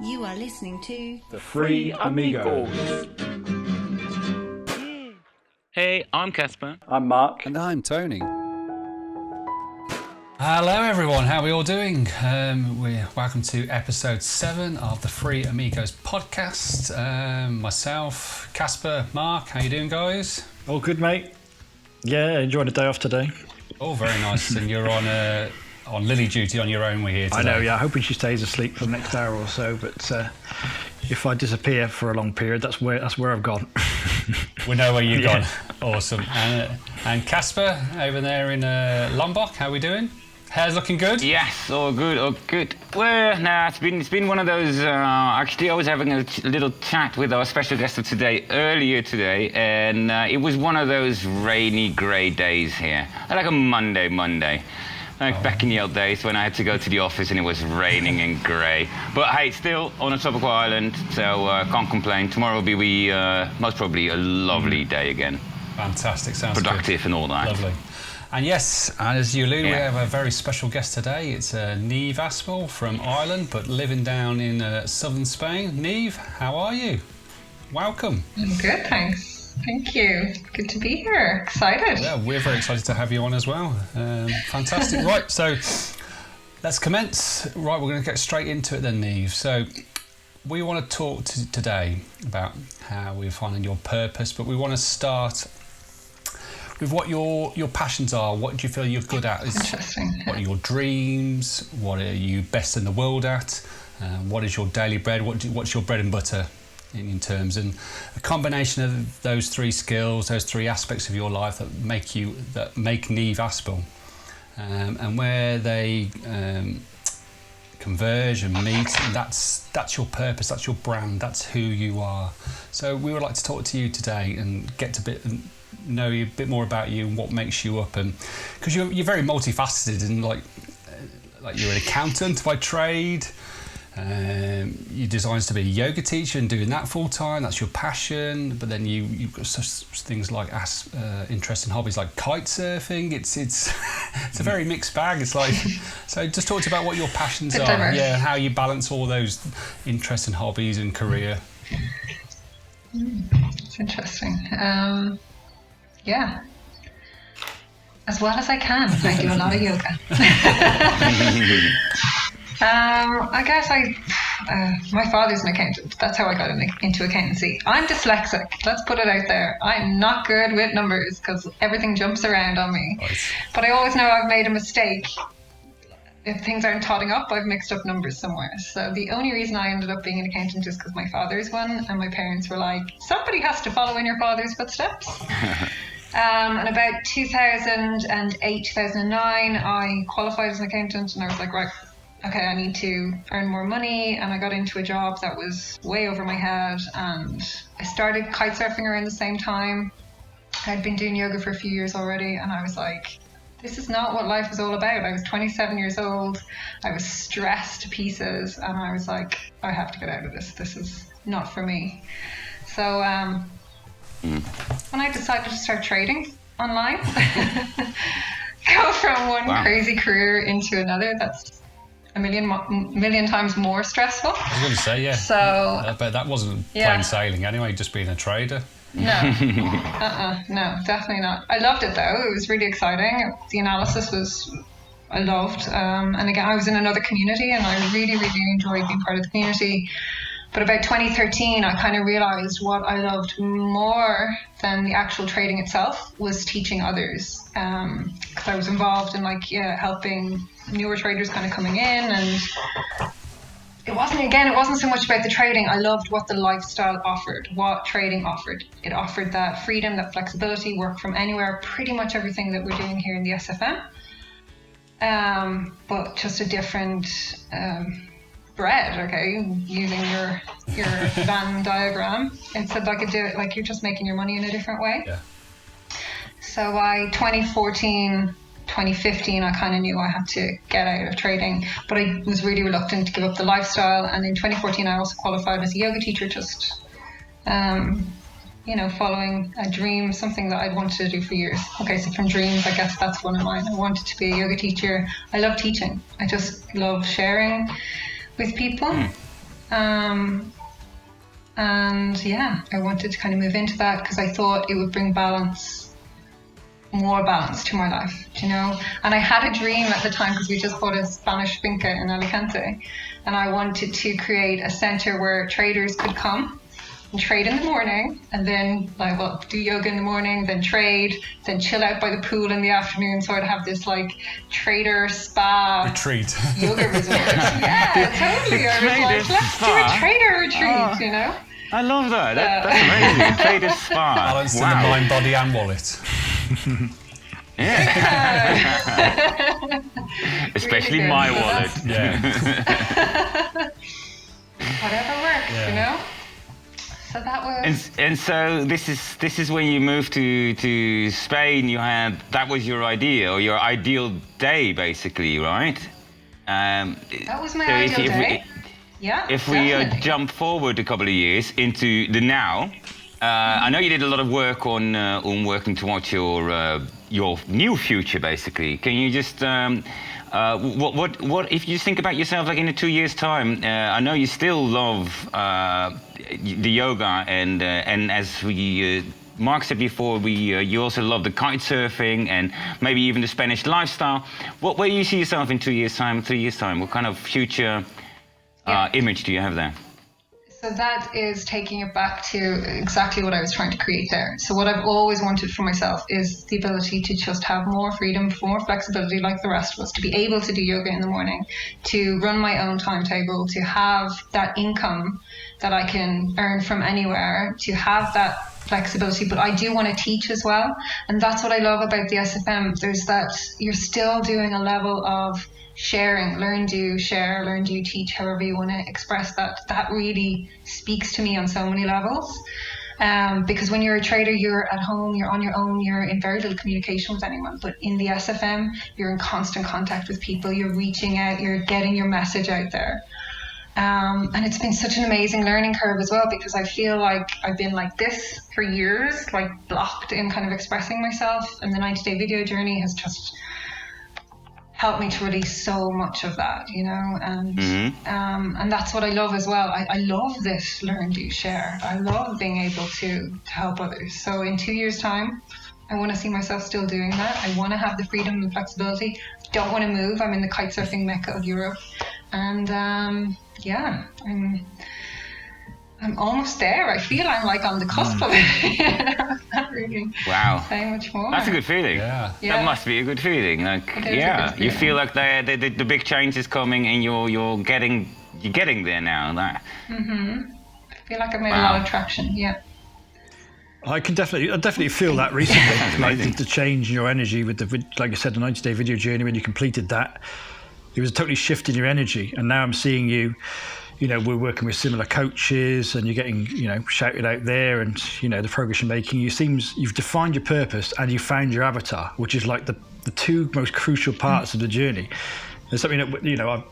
You are listening to The Free Amigos. Hey, I'm Casper. I'm Mark. And I'm Tony. Hello everyone, how are we all doing? We're welcome to episode 7 of the Free Amigos podcast. Myself, Casper, Mark, how you doing guys? All good, mate. Yeah, enjoying a day off today. Oh, very nice. And you're on Lily duty on your own, we're here today. I know, yeah, hoping she stays asleep for the next hour or so, but if I disappear for a long period, that's where I've gone. We know where you've gone. Awesome. And Casper, over there in Lombok, how are we doing? Hair's looking good? Yes, all good, all good. Well, it's been one of those. Actually, I was having a little chat with our special guest of today earlier today, and it was one of those rainy, grey days here, like a Monday. Like back in the old days when I had to go to the office and it was raining and grey. But hey, still on a tropical island, so can't complain. Tomorrow will be most probably a lovely day again. Fantastic, sounds productive good. And all that. Lovely. And yes, as you allude, we have a very special guest today. It's Niamh Asple from Ireland, but living down in southern Spain. Niamh, how are you? Welcome. I'm good, thanks. Thank you. Good to be here. Excited. Yeah, we're very excited to have you on as well. Fantastic. Right, so let's commence. Right, we're going to get straight into it then, Niamh. So we want to talk today about how we're finding your purpose, but we want to start with what your passions are. What do you feel you're good at? Interesting. What are your dreams? What are you best in the world at? What is your daily bread? What's your bread and butter in terms? And a combination of those three skills, those three aspects of your life that make Niamh Asple, and where they converge and meet, and that's your purpose, that's your brand, that's who you are. So we would like to talk to you today and get to know you a bit more about you and what makes you up, and because you're very multifaceted, and like you're an accountant by trade, you designed to be a yoga teacher and doing that full time, that's your passion, but then you've got such things like interesting hobbies like kite surfing. It's a very mixed bag. It's like, so just talk to about what your passions are, yeah, how you balance all those interesting hobbies and career. It's interesting. Yeah, as well as I can. I do a lot of yoga. I guess my father's an accountant. That's how I got into accountancy. I'm dyslexic. Let's put it out there. I'm not good with numbers because everything jumps around on me. Nice. But I always know I've made a mistake. If things aren't totting up, I've mixed up numbers somewhere. So the only reason I ended up being an accountant is because my father's one, and my parents were like, somebody has to follow in your father's footsteps. And about 2008, 2009, I qualified as an accountant, and I was like, right, okay, I need to earn more money. And I got into a job that was way over my head, and I started kite surfing around the same time. I'd been doing yoga for a few years already, and I was like, this is not what life is all about. I was 27 years old. I was stressed to pieces, and I was like, I have to get out of this. This is not for me. So when I decided to start trading online, go from one crazy career into another, that's a million times more stressful. I was going to say, yeah. So, but that wasn't plain sailing anyway, just being a trader. No, no, definitely not. I loved it though. It was really exciting. The analysis I loved. And again, I was in another community, and I really, really enjoyed being part of the community. But about 2013, I kind of realized what I loved more than the actual trading itself was teaching others. Because I was involved in helping newer traders kind of coming in, and it wasn't so much about the trading. I loved what the lifestyle offered, what trading offered. It offered that freedom, that flexibility, work from anywhere, pretty much everything that we're doing here in the SFM. But just a different bread, okay, using your Venn diagram. It's like you're just making your money in a different way. Yeah. So by 2014, 2015, I kind of knew I had to get out of trading, but I was really reluctant to give up the lifestyle. And in 2014, I also qualified as a yoga teacher, just following a dream, something that I'd wanted to do for years. Okay, so from dreams, I guess that's one of mine. I wanted to be a yoga teacher. I love teaching. I just love sharing with people. And yeah, I wanted to kind of move into that because I thought it would bring more balance to my life, you know. And I had a dream at the time because we just bought a Spanish finca in Alicante, and I wanted to create a center where traders could come and trade in the morning, and then do yoga in the morning, then trade, then chill out by the pool in the afternoon. So I'd have this like trader spa retreat, yoga resort. Yeah, totally. I was like, let's do a trader retreat, you know. I love that. That's amazing. Trader spa. Balanced in the mind, body, and wallet. Yeah. Especially really my wallet. Yeah. Whatever works, you know. So that was. And so this is when you moved to Spain. That was your idea or your ideal day, basically, right? That was my ideal day. If we jump forward a couple of years into the now, I know you did a lot of work on working towards your new future, basically. Can you just what if you think about yourself like in 2 years' time? I know you still love the yoga and as we. Mark said before, you also love the kite surfing and maybe even the Spanish lifestyle. Where do you see yourself in 2 years' time, 3 years' time? What kind of future image do you have there? So that is taking it back to exactly what I was trying to create there. So what I've always wanted for myself is the ability to just have more freedom, more flexibility like the rest of us, to be able to do yoga in the morning, to run my own timetable, to have that income that I can earn from anywhere, to have that flexibility. But I do want to teach as well. And that's what I love about the SFM. There's that you're still doing a level of sharing, learn, do, share, learn, do, teach, however you want to express that. That really speaks to me on so many levels. Because when you're a trader, you're at home, you're on your own, you're in very little communication with anyone. But in the SFM, you're in constant contact with people, you're reaching out, you're getting your message out there. And it's been such an amazing learning curve as well, because I feel like I've been like this for years, like blocked in kind of expressing myself. And the 90-day video journey has just helped me to release so much of that, you know, and that's what I love as well. I love this learn, do, share. I love being able to help others. So in 2 years' time, I want to see myself still doing that. I want to have the freedom and flexibility. Don't want to move. I'm in the kite surfing mecca of Europe, and I'm almost there. I feel I'm like on the cusp of it. Not really. Wow. Say much more. That's a good feeling. Yeah. That must be a good feeling. Like, you feel like the big change is coming, and you're getting there now. I feel like I've made a lot of traction. Yeah. I definitely feel that recently, like the change in your energy with like I said, the 90-day video journey. When you completed that, it was a totally shift in your energy, and now I'm seeing you. You know, we're working with similar coaches, and you're getting, you know, shouted out there, and you know the progress you're making. You've defined your purpose, and you found your avatar, which is like the two most crucial parts of the journey. And something that, you know,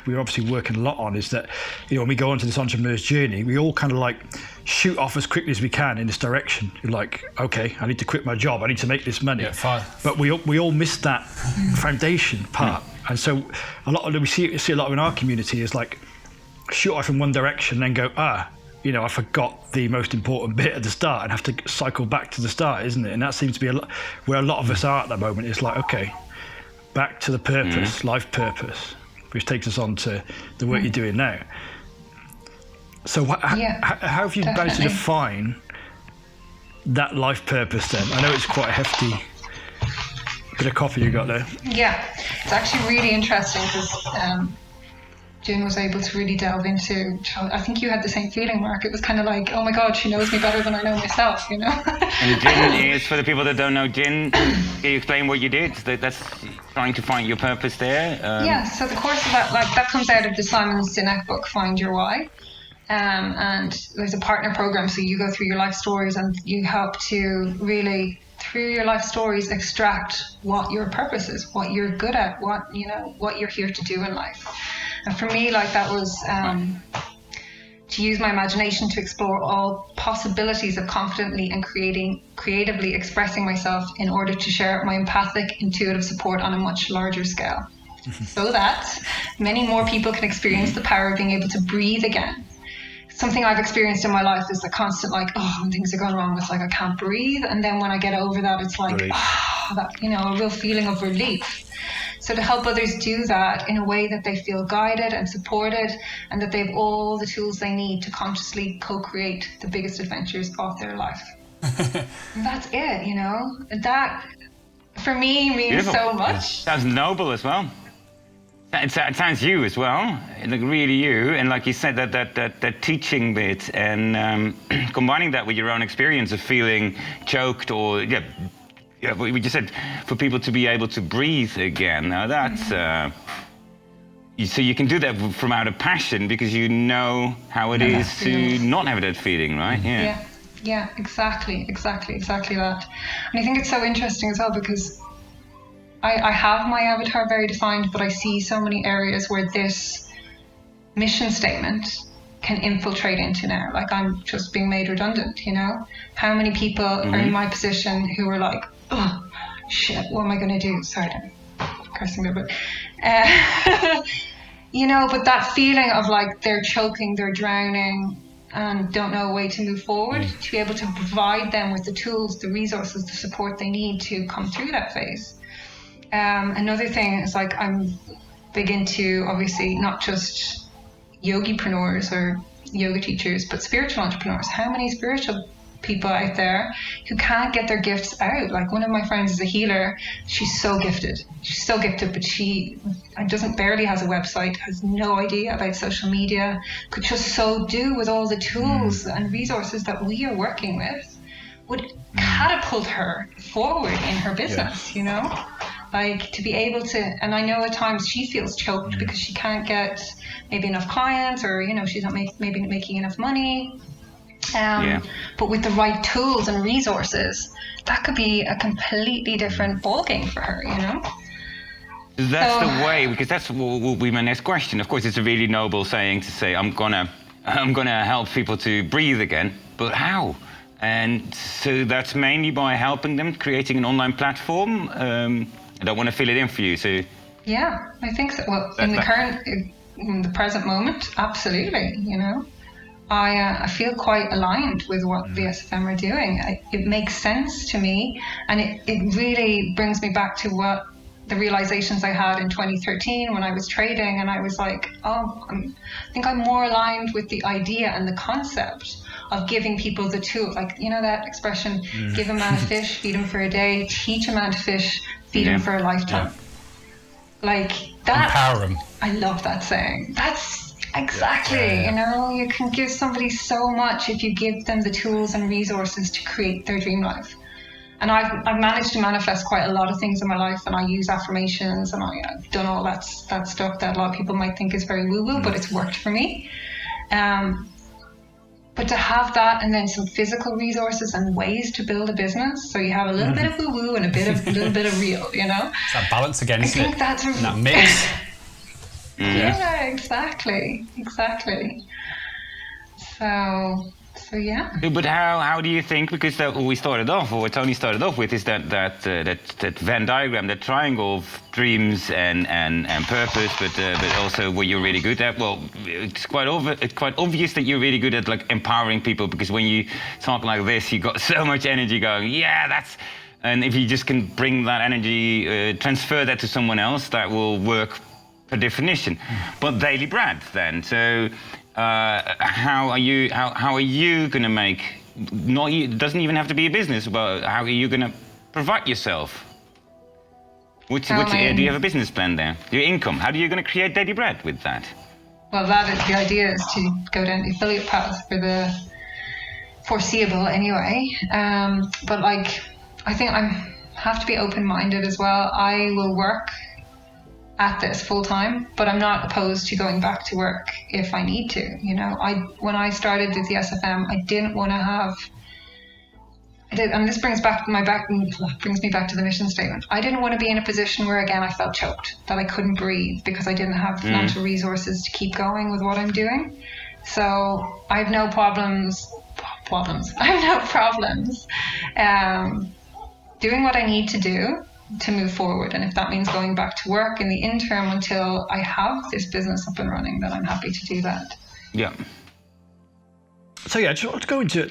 we're obviously working a lot on is that, you know, when we go onto this entrepreneur's journey, we all kind of like shoot off as quickly as we can in this direction. You're like, okay, I need to quit my job, I need to make this money. Yeah, but we all miss that foundation part, and so we see a lot in our community is like shoot off in one direction, then go, you know, I forgot the most important bit at the start and have to cycle back to the start, isn't it? And that seems to be where a lot of us are at the moment. It's like, okay, back to the purpose, life purpose, which takes us on to the work you're doing now. So how have you managed to define that life purpose then? I know it's quite a hefty bit of coffee you got there. Yeah, it's actually really interesting because Jen was able to really delve into, I think you had the same feeling, Mark. It was kind of like, oh my God, she knows me better than I know myself, you know? And Jen is, for the people that don't know, Jen, can you explain what you did? That's trying to find your purpose there? So the course of that comes out of the Simon Sinek book, Find Your Why. And there's a partner program, so you go through your life stories and you help to really, through your life stories, extract what your purpose is, what you're good at, what you're here to do in life. And for me, like that was to use my imagination to explore all possibilities of confidently and creatively expressing myself in order to share my empathic, intuitive support on a much larger scale. so that many more people can experience the power of being able to breathe again. Something I've experienced in my life is the constant, like, when things are going wrong, it's like I can't breathe. And then when I get over that, it's like, that, a real feeling of relief. So to help others do that in a way that they feel guided and supported, and that they have all the tools they need to consciously co-create the biggest adventures of their life. And that's it, That, for me, means Beautiful. so much. Sounds noble as well. It sounds you as well, like really you. And like you said, that teaching bit and combining that with your own experience of feeling choked or, we just said for people to be able to breathe again. Now that's, so you can do that from out of passion because you know how it is to not have that feeling, right? Yeah, exactly that. And I think it's so interesting as well because I have my avatar very defined, but I see so many areas where this mission statement can infiltrate into now. Like I'm just being made redundant, How many people are in my position who are like, oh, shit, what am I going to do? Sorry, I'm cursing a bit. But that feeling of like they're choking, they're drowning, and don't know a way to move forward, to be able to provide them with the tools, the resources, the support they need to come through that phase. Another thing is like I'm big into obviously not just yogipreneurs or yoga teachers, but spiritual entrepreneurs. How many spiritual people out there who can't get their gifts out? Like one of my friends is a healer. She's so gifted, but she barely has a website, has no idea about social media, could just so do with all the tools and resources that we are working with, would catapult her forward in her business, Like to be able to, and I know at times she feels choked because she can't get maybe enough clients or, she's not maybe making enough money. But with the right tools and resources, that could be a completely different ballgame for her, That's the way, because that's what will be my next question. Of course, it's a really noble saying to say, I'm gonna help people to breathe again, but how? And so that's mainly by helping them, creating an online platform. I don't want to fill it in for you, so... Yeah, I think so. Well, in the present moment, absolutely, I feel quite aligned with what the SFM are doing. It makes sense to me, and it really brings me back to what the realizations I had in 2013 when I was trading, and I was like, I think I'm more aligned with the idea and the concept of giving people the tool. Like, that expression, give a man a fish, feed him for a day, teach a man to fish, feed him for a lifetime. Like that. Empower him. I love that saying. That's exactly, you can give somebody so much if you give them the tools and resources to create their dream life. And I've managed to manifest quite a lot of things in my life, and I use affirmations, and I've done all that stuff that a lot of people might think is very woo-woo, but it's worked for me. But to have that and then some physical resources and ways to build a business, so you have a little bit of woo-woo and a little bit of real, It's that balance again, isn't it? I think that's that mix. Yeah, exactly. So yeah. But how do you think? Because what we started off, or what Tony started off with, is that Venn diagram, that triangle of dreams and purpose, but also what you're really good at. Well, it's quite obvious that you're really good at like empowering people, because when you talk like this, you got so much energy going. Yeah, that's. And if you just can bring that energy, transfer that to someone else, that will work per definition. But daily bread, then. So. How are you going to make? It doesn't even have to be a business, but how are you going to provide yourself? Do you have a business plan there? Your income? How are you going to create daily bread with that? Well, the idea is to go down the affiliate path for the foreseeable, anyway. But like, I think I have to be open-minded as well. I will work at this full time, but I'm not opposed to going back to work if I need to. When I started with the SFM, I didn't want to have. And this brings me back to the mission statement. I didn't want to be in a position where again I felt choked, that I couldn't breathe because I didn't have financial resources to keep going with what I'm doing. So I have no problems. I have no problems doing what I need to do to move forward. And if that means going back to work in the interim until I have this business up and running, then I'm happy to do that. Yeah. So yeah, just want to go into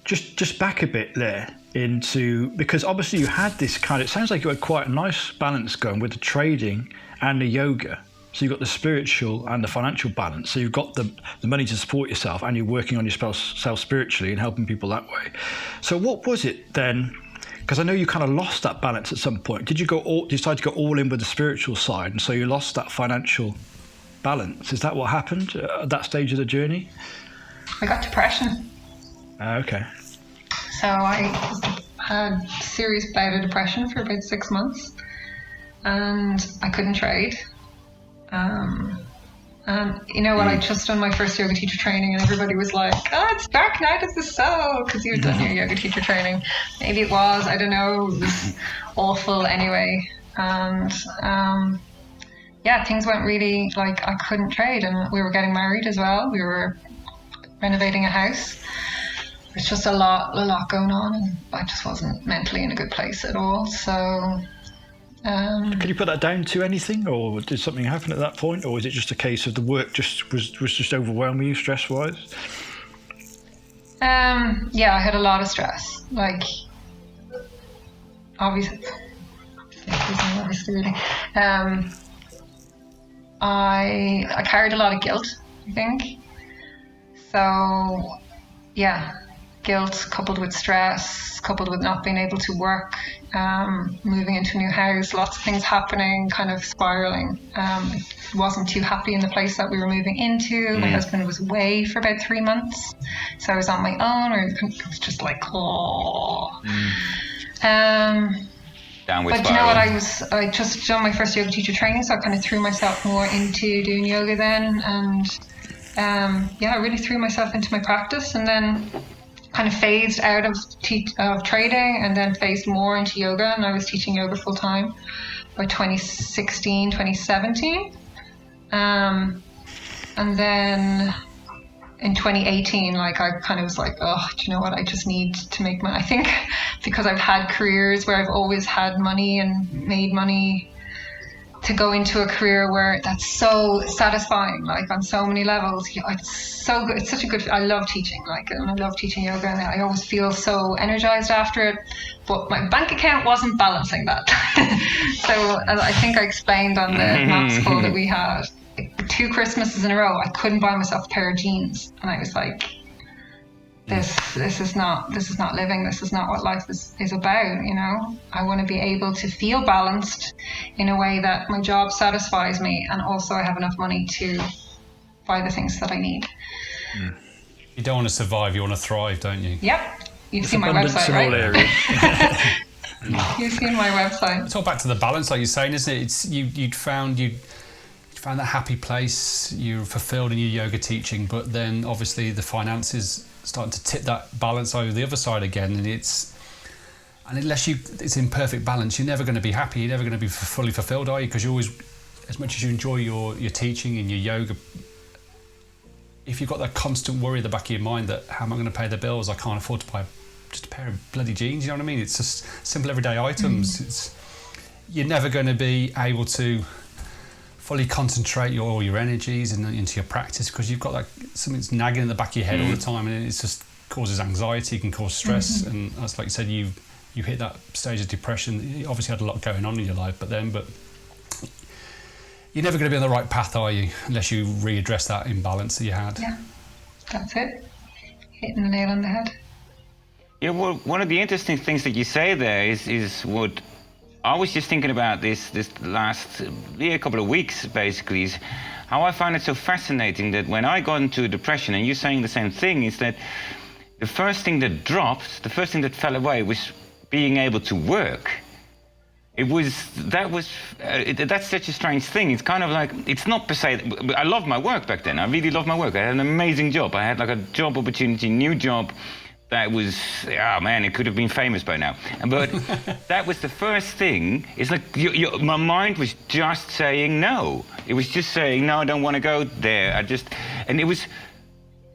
just back a bit there into, because obviously you had this kind of, it sounds like you had quite a nice balance going with the trading and the yoga. So you've got the spiritual and the financial balance. So you've got the money to support yourself, and you're working on yourself spiritually and helping people that way. So what was it then? Because I know you kind of lost that balance at some point. Did you decide to go all in with the spiritual side, and so you lost that financial balance? Is that what happened at that stage of the journey? I got depression. Okay. So I had a serious bout of depression for about 6 months, and I couldn't trade. And you know what, I just done my first yoga teacher training, and everybody was like, oh, it's dark night of the soul, because you've done your yoga teacher training. Maybe it was, I don't know, it was awful anyway. And yeah, things went really, like, I couldn't trade, and we were getting married as well. We were renovating a house. It's just a lot going on, and I just wasn't mentally in a good place at all. So can you put that down to anything, or did something happen at that point, or is it just a case of the work was just overwhelming you stress-wise? Yeah, I had a lot of stress. Like, obviously really. I carried a lot of guilt, I think. So yeah, guilt coupled with stress, coupled with not being able to work, moving into a new house, lots of things happening, kind of spiraling. Wasn't too happy in the place that we were moving into. My husband was away for about 3 months, so I was on my own, or it was just like, oh. Downward but spiral. you know what, I just done my first yoga teacher training, so I kind of threw myself more into doing yoga then, and yeah, I really threw myself into my practice, and then kind of phased out of trading, and then phased more into yoga, and I was teaching yoga full time by 2016, 2017. And then in 2018, like, I kind of was like, oh, do you know what, I just need to make money. I think because I've had careers where I've always had money and made money, to go into a career where that's so satisfying, like on so many levels. It's so good. It's such a good, I love teaching, like, and I love teaching yoga, and I always feel so energized after it, but my bank account wasn't balancing that. So I think I explained on the maths call that we had, 2 Christmases in a row, I couldn't buy myself a pair of jeans, and I was like, this is not living. This is not what life is about, you know. I want to be able to feel balanced in a way that my job satisfies me, and also I have enough money to buy the things that I need. You don't want to survive, you want to thrive, don't you? Yep. You've seen my website, right? You've seen my website. It's all back to the balance, like you're saying, isn't it? It's you'd found that happy place, you're fulfilled in your yoga teaching, but then obviously the finances starting to tip that balance over the other side again, and unless it's in perfect balance, you're never going to be happy, you're never going to be fully fulfilled, are you? Because you always, as much as you enjoy your teaching and your yoga, if you've got that constant worry at the back of your mind that how am I going to pay the bills, I can't afford to buy just a pair of bloody jeans, you know what I mean? It's just simple everyday items. You're never going to be able to fully concentrate all your energies into your practice, because you've got like something's nagging in the back of your head all the time, and it just causes anxiety, can cause stress, and that's, like you said, you hit that stage of depression. You obviously had a lot going on in your life, but you're never going to be on the right path, are you, unless you readdress that imbalance that you had. Yeah, that's it. Hitting the nail on the head. Yeah, well, one of the interesting things that you say there is what I was just thinking about this last couple of weeks, basically, is how I find it so fascinating that when I got into depression, and you're saying the same thing, is that the first thing that dropped, the first thing that fell away was being able to work. That's such a strange thing. It's kind of like, it's not per se, I loved my work back then. I really loved my work. I had an amazing job. I had like a job opportunity, new job. That was, oh man, it could have been famous by now. But that was the first thing. It's like my mind was just saying no. It was just saying, no, I don't want to go there. And it was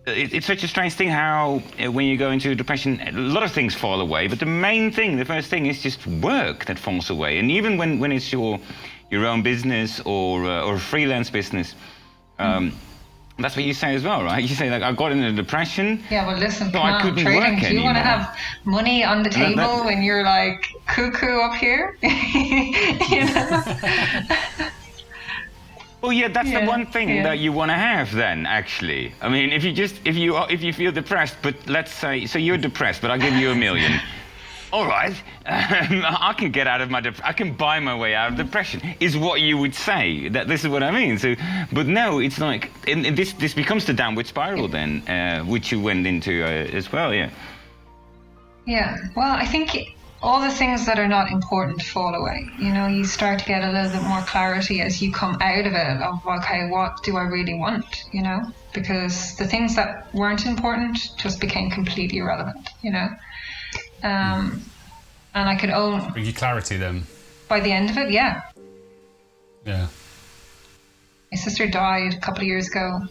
it's such a strange thing how when you go into depression, a lot of things fall away. But the main thing, the first thing, is just work that falls away. And even when it's your own business or a freelance business, that's what you say as well, right? You say, like, I got into depression. Yeah, well, listen, so come I on, couldn't trading. work Do you want to anymore. have money on the table when you're like cuckoo up here? You know? Well, yeah, that's the one thing that you want to have then, actually. I mean, if you feel depressed, but let's say, so you're depressed, but I'll give you $1 million. All right, I can get out of I can buy my way out of depression, is what you would say. This is what I mean. So, but no, it's like, this becomes the downward spiral then, which you went into as well, yeah. Yeah, well, I think all the things that are not important fall away. You know, you start to get a little bit more clarity as you come out of it of, okay, what do I really want, you know? Because the things that weren't important just became completely irrelevant, you know? And I could own... Bring you clarity then. By the end of it, yeah. Yeah. My sister died a couple of years ago.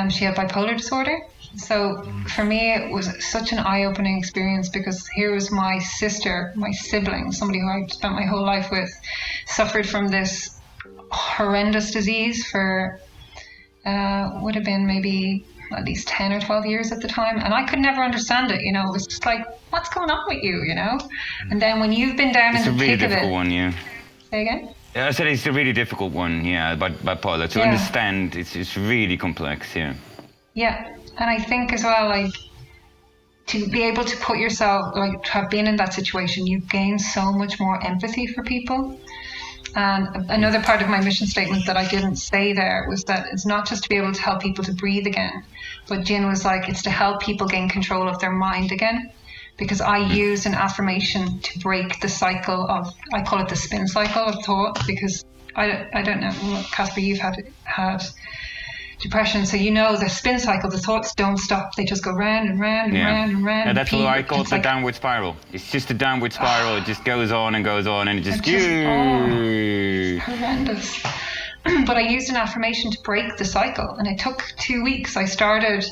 She had bipolar disorder. So for me, it was such an eye-opening experience because here was my sister, my sibling, somebody who I spent my whole life with, suffered from this horrendous disease for, would have been maybe at least 10 or 12 years at the time. And I could never understand it, you know. It was just like, what's going on with you, you know? And then when you've been down in the thick of it... It's a really difficult one, yeah. Say again? I said it's a really difficult one, yeah, bipolar. To understand, it's really complex, yeah. Yeah, and I think as well, like, to be able to put yourself, like, to have been in that situation, you gain so much more empathy for people. And another part of my mission statement that I didn't say there was that it's not just to be able to help people to breathe again, but Jen was like, it's to help people gain control of their mind again. Because I use an affirmation to break the cycle of, I call it the spin cycle of thought, because I don't know, Casper, you've had depression, so you know the spin cycle, the thoughts don't stop, they just go round and round and round and round. Yeah, that's what I call it, the like, downward spiral. It's just a downward spiral, it just goes on and goes on and it just... horrendous. But I used an affirmation to break the cycle, and it took 2 weeks. I started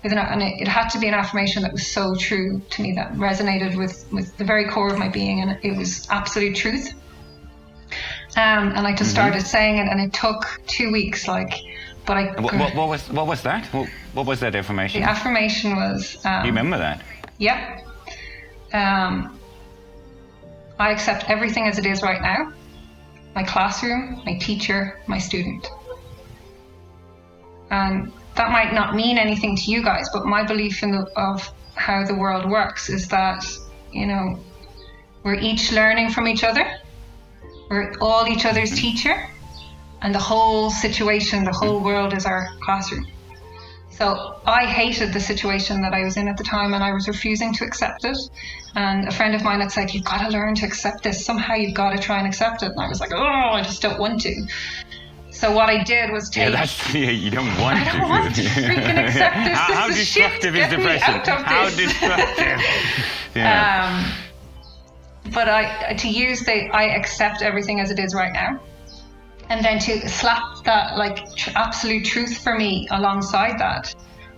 with and it had to be an affirmation that was so true to me, that resonated with the very core of my being, and it was absolute truth. And I just started saying it, and it took 2 weeks, like, but I... What was that? What was that affirmation? The affirmation was... Do you remember that? Yep. I accept everything as it is right now. My classroom, my teacher, my student. And that might not mean anything to you guys, but my belief of how the world works is that, you know, we're each learning from each other. We're all each other's teacher. And the whole situation, the whole world is our classroom. So I hated the situation that I was in at the time, and I was refusing to accept it. And a friend of mine had said, you've got to learn to accept this. Somehow you've got to try and accept it. And I was like, oh, I just don't want to. So what I did was take... you don't want to. I don't want to freaking accept this. How destructive is depression? How destructive. Yeah. But to use I accept everything as it is right now. And then to slap that, like, absolute truth for me alongside that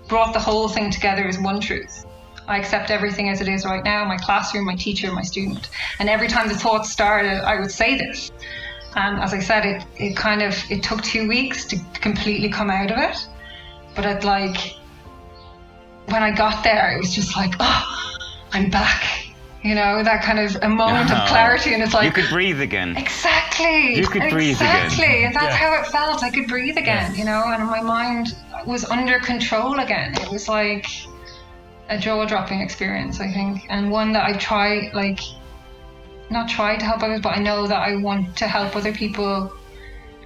brought the whole thing together as one truth. I accept everything as it is right now, my classroom, my teacher, my student. And every time the thoughts started, I would say this. And as I said, it took 2 weeks to completely come out of it. But when I got there, it was just like, oh, I'm back. You know, that kind of a moment of clarity, and it's like... You could breathe again. Exactly. You could breathe again. Exactly, and that's how it felt. I could breathe again, you know, and my mind was under control again. It was like a jaw-dropping experience, I think, and one that I try, like, not try to help others, but I know that I want to help other people.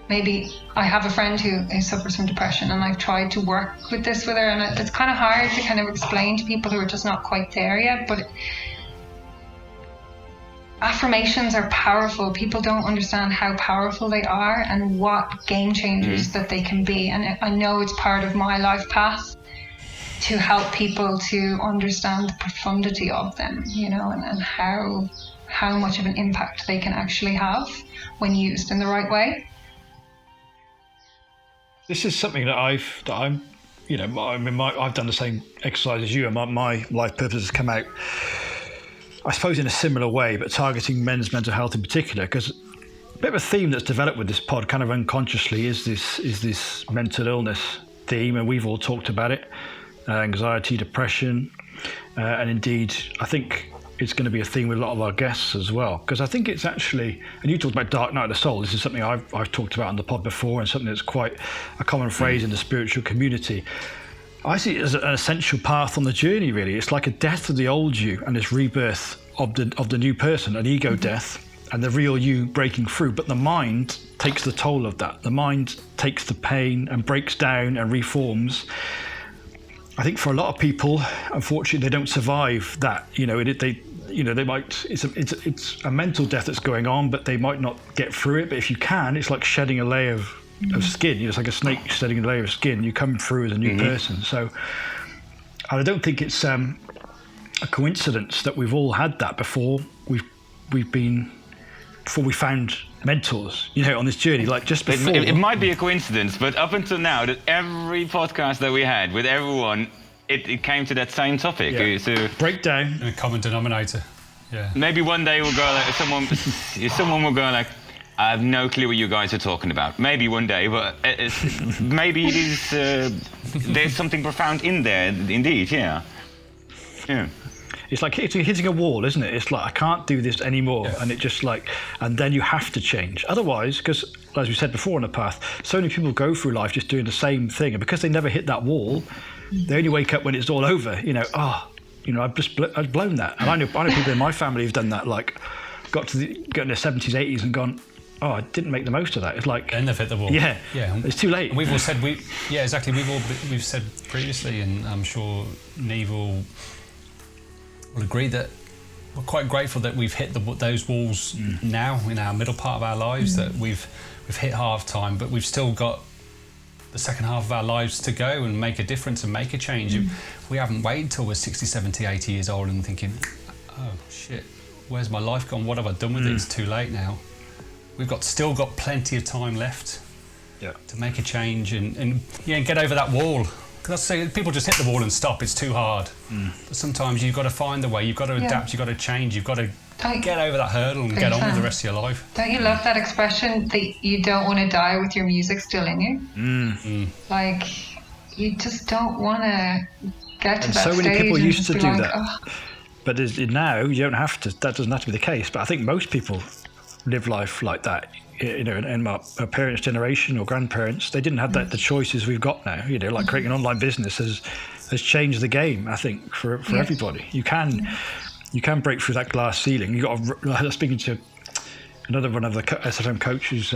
Maybe I have a friend who suffers from depression, and I've tried to work with this with her, and it's kind of hard to kind of explain to people who are just not quite there yet, but... Affirmations are powerful. People don't understand how powerful they are and what game changers that they can be. And I know it's part of my life path to help people to understand the profundity of them, you know, and how much of an impact they can actually have when used in the right way. This is something that I'm I've done the same exercise as you, and my life purpose has come out, I suppose, in a similar way, but targeting men's mental health in particular, because a bit of a theme that's developed with this pod, kind of unconsciously, is this mental illness theme, and we've all talked about it, anxiety, depression, and indeed, I think it's going to be a theme with a lot of our guests as well, because I think it's actually, and you talked about dark night of the soul, this is something I've talked about on the pod before, and something that's quite a common phrase in the spiritual community. I see it as an essential path on the journey, really. It's like a death of the old you and this rebirth of the new person, an ego death, and the real you breaking through. But the mind takes the toll of that. The mind takes the pain and breaks down and reforms. I think for a lot of people, unfortunately, they don't survive that. They might. It's a mental death that's going on, but they might not get through it. But if you can, it's like shedding a layer of skin. It's like a snake shedding a layer of skin. You come through as a new person. So, and I don't think it's a coincidence that we've all had that before. Before we found mentors, on this journey, like just before. It might be a coincidence, but up until now, that every podcast that we had with everyone, it came to that same topic. Yeah. So breakdown. A common denominator. Yeah. Maybe one day we'll go like someone will go like, I have no clue what you guys are talking about. Maybe one day, but maybe it is. There's something profound in there, indeed. Yeah. It's like hitting a wall, isn't it? It's like, I can't do this anymore. Yeah. And it just like, and then you have to change. Otherwise, because as we said before on the path, so many people go through life just doing the same thing. And because they never hit that wall, they only wake up when it's all over. I've blown that. And I know people in my family who've done that, like got in their 70s, 80s and gone, oh, I didn't make the most of that. It's like, then they've hit the wall. Yeah. It's too late. And we've all said, exactly. We've said previously, and I'm sure Niamh will agree that we're quite grateful that we've hit those walls now in our middle part of our lives, that we've hit half time, but we've still got the second half of our lives to go and make a difference and make a change. We haven't waited till we're 60, 70, 80 years old and thinking, oh shit, where's my life gone? What have I done with it? It's too late now. We've still got plenty of time left to make a change and get over that wall. Because I say people just hit the wall and stop. It's too hard. But sometimes you've got to find a way. You've got to adapt. You've got to change. You've got to get over that hurdle and get on with the rest of your life. Don't you love that expression that you don't want to die with your music still in you? Like, you just don't want to get to that stage. So many people used to do like, that. Oh. But now you don't have to. That doesn't have to be the case. But I think most people live life like that. In my parents' generation or grandparents, they didn't have the choices we've got now. Like creating an online business has changed the game. I think for everybody, you can break through that glass ceiling. You got. I was speaking to another one of the SFM coaches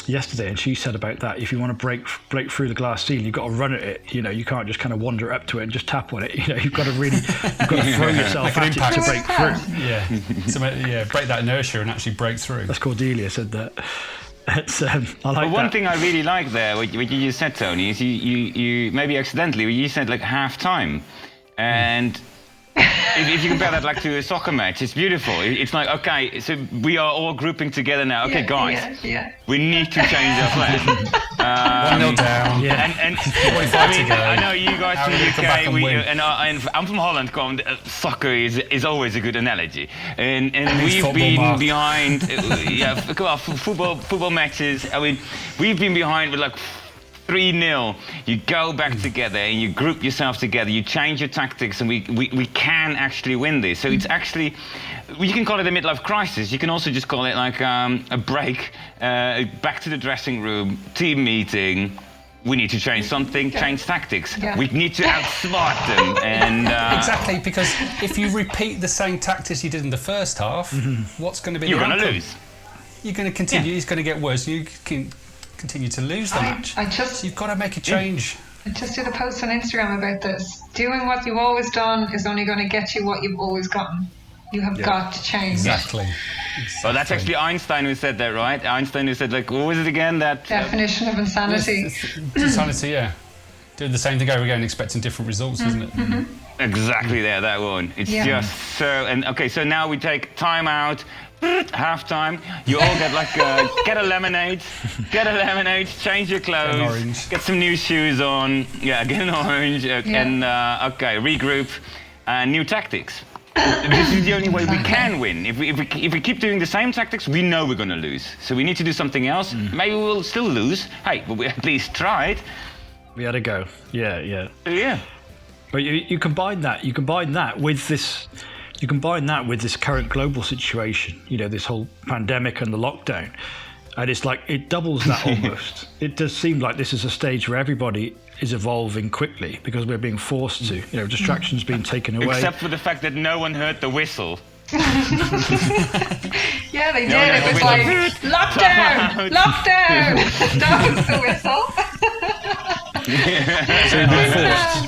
yesterday, and she said about that. If you want to break through the glass ceiling, you've got to run at it. You can't just kind of wander up to it and just tap on it. You've got to really throw yourself at it to break through. Break that inertia and actually break through. That's Cordelia said that. It's, I like but one that. thing I really like there, what you just said, Tony, is you maybe accidentally, you said like half time, and. If you compare that like to a soccer match, it's beautiful. It's like, okay, so we are all grouping together now. Okay, guys, we need to change our plan. 1-0 down. Yeah. And I know you guys from the UK, I'm from Holland. Soccer is always a good analogy. And we've been behind, football matches. I mean, we've been behind with like 3-0, you go back together and you group yourself together, you change your tactics, and we can actually win this. So it's actually, you can call it a midlife crisis. You can also just call it like a break, back to the dressing room, team meeting. We need to change something, change tactics. Yeah. We need to outsmart them. And exactly, because if you repeat the same tactics you did in the first half, what's going to be the outcome? You're going to lose. You're going to continue. It's going to get worse. You can continue to lose the match. So you've got to make a change. I just did a post on Instagram about this. Doing what you've always done is only going to get you what you've always gotten. You have got to change. Exactly. Well, that's actually Einstein who said that, right? Einstein who said, like, what was it again? That definition of insanity. Insanity, yeah. Doing the same thing over again, expecting different results, isn't it? Exactly there, that one. It's just so. And okay, so now we take time out halftime. You all get like get a lemonade, change your clothes, Get an orange. get some new shoes on. Yeah, get an orange, and okay, regroup. New tactics. This is the only way we can win. If we keep doing the same tactics, we know we're going to lose. So we need to do something else. Maybe we'll still lose. Hey, but we at least tried. We had a go. Yeah. So, yeah. But you combine that with this. You combine that with this current global situation. You know, this whole pandemic and the lockdown, and it's like it doubles that almost. It does seem like this is a stage where everybody is evolving quickly because we're being forced to. You know, distractions being taken away. Except for the fact that no one heard the whistle. Yeah, they did. It was like, lockdown! That was the whistle. So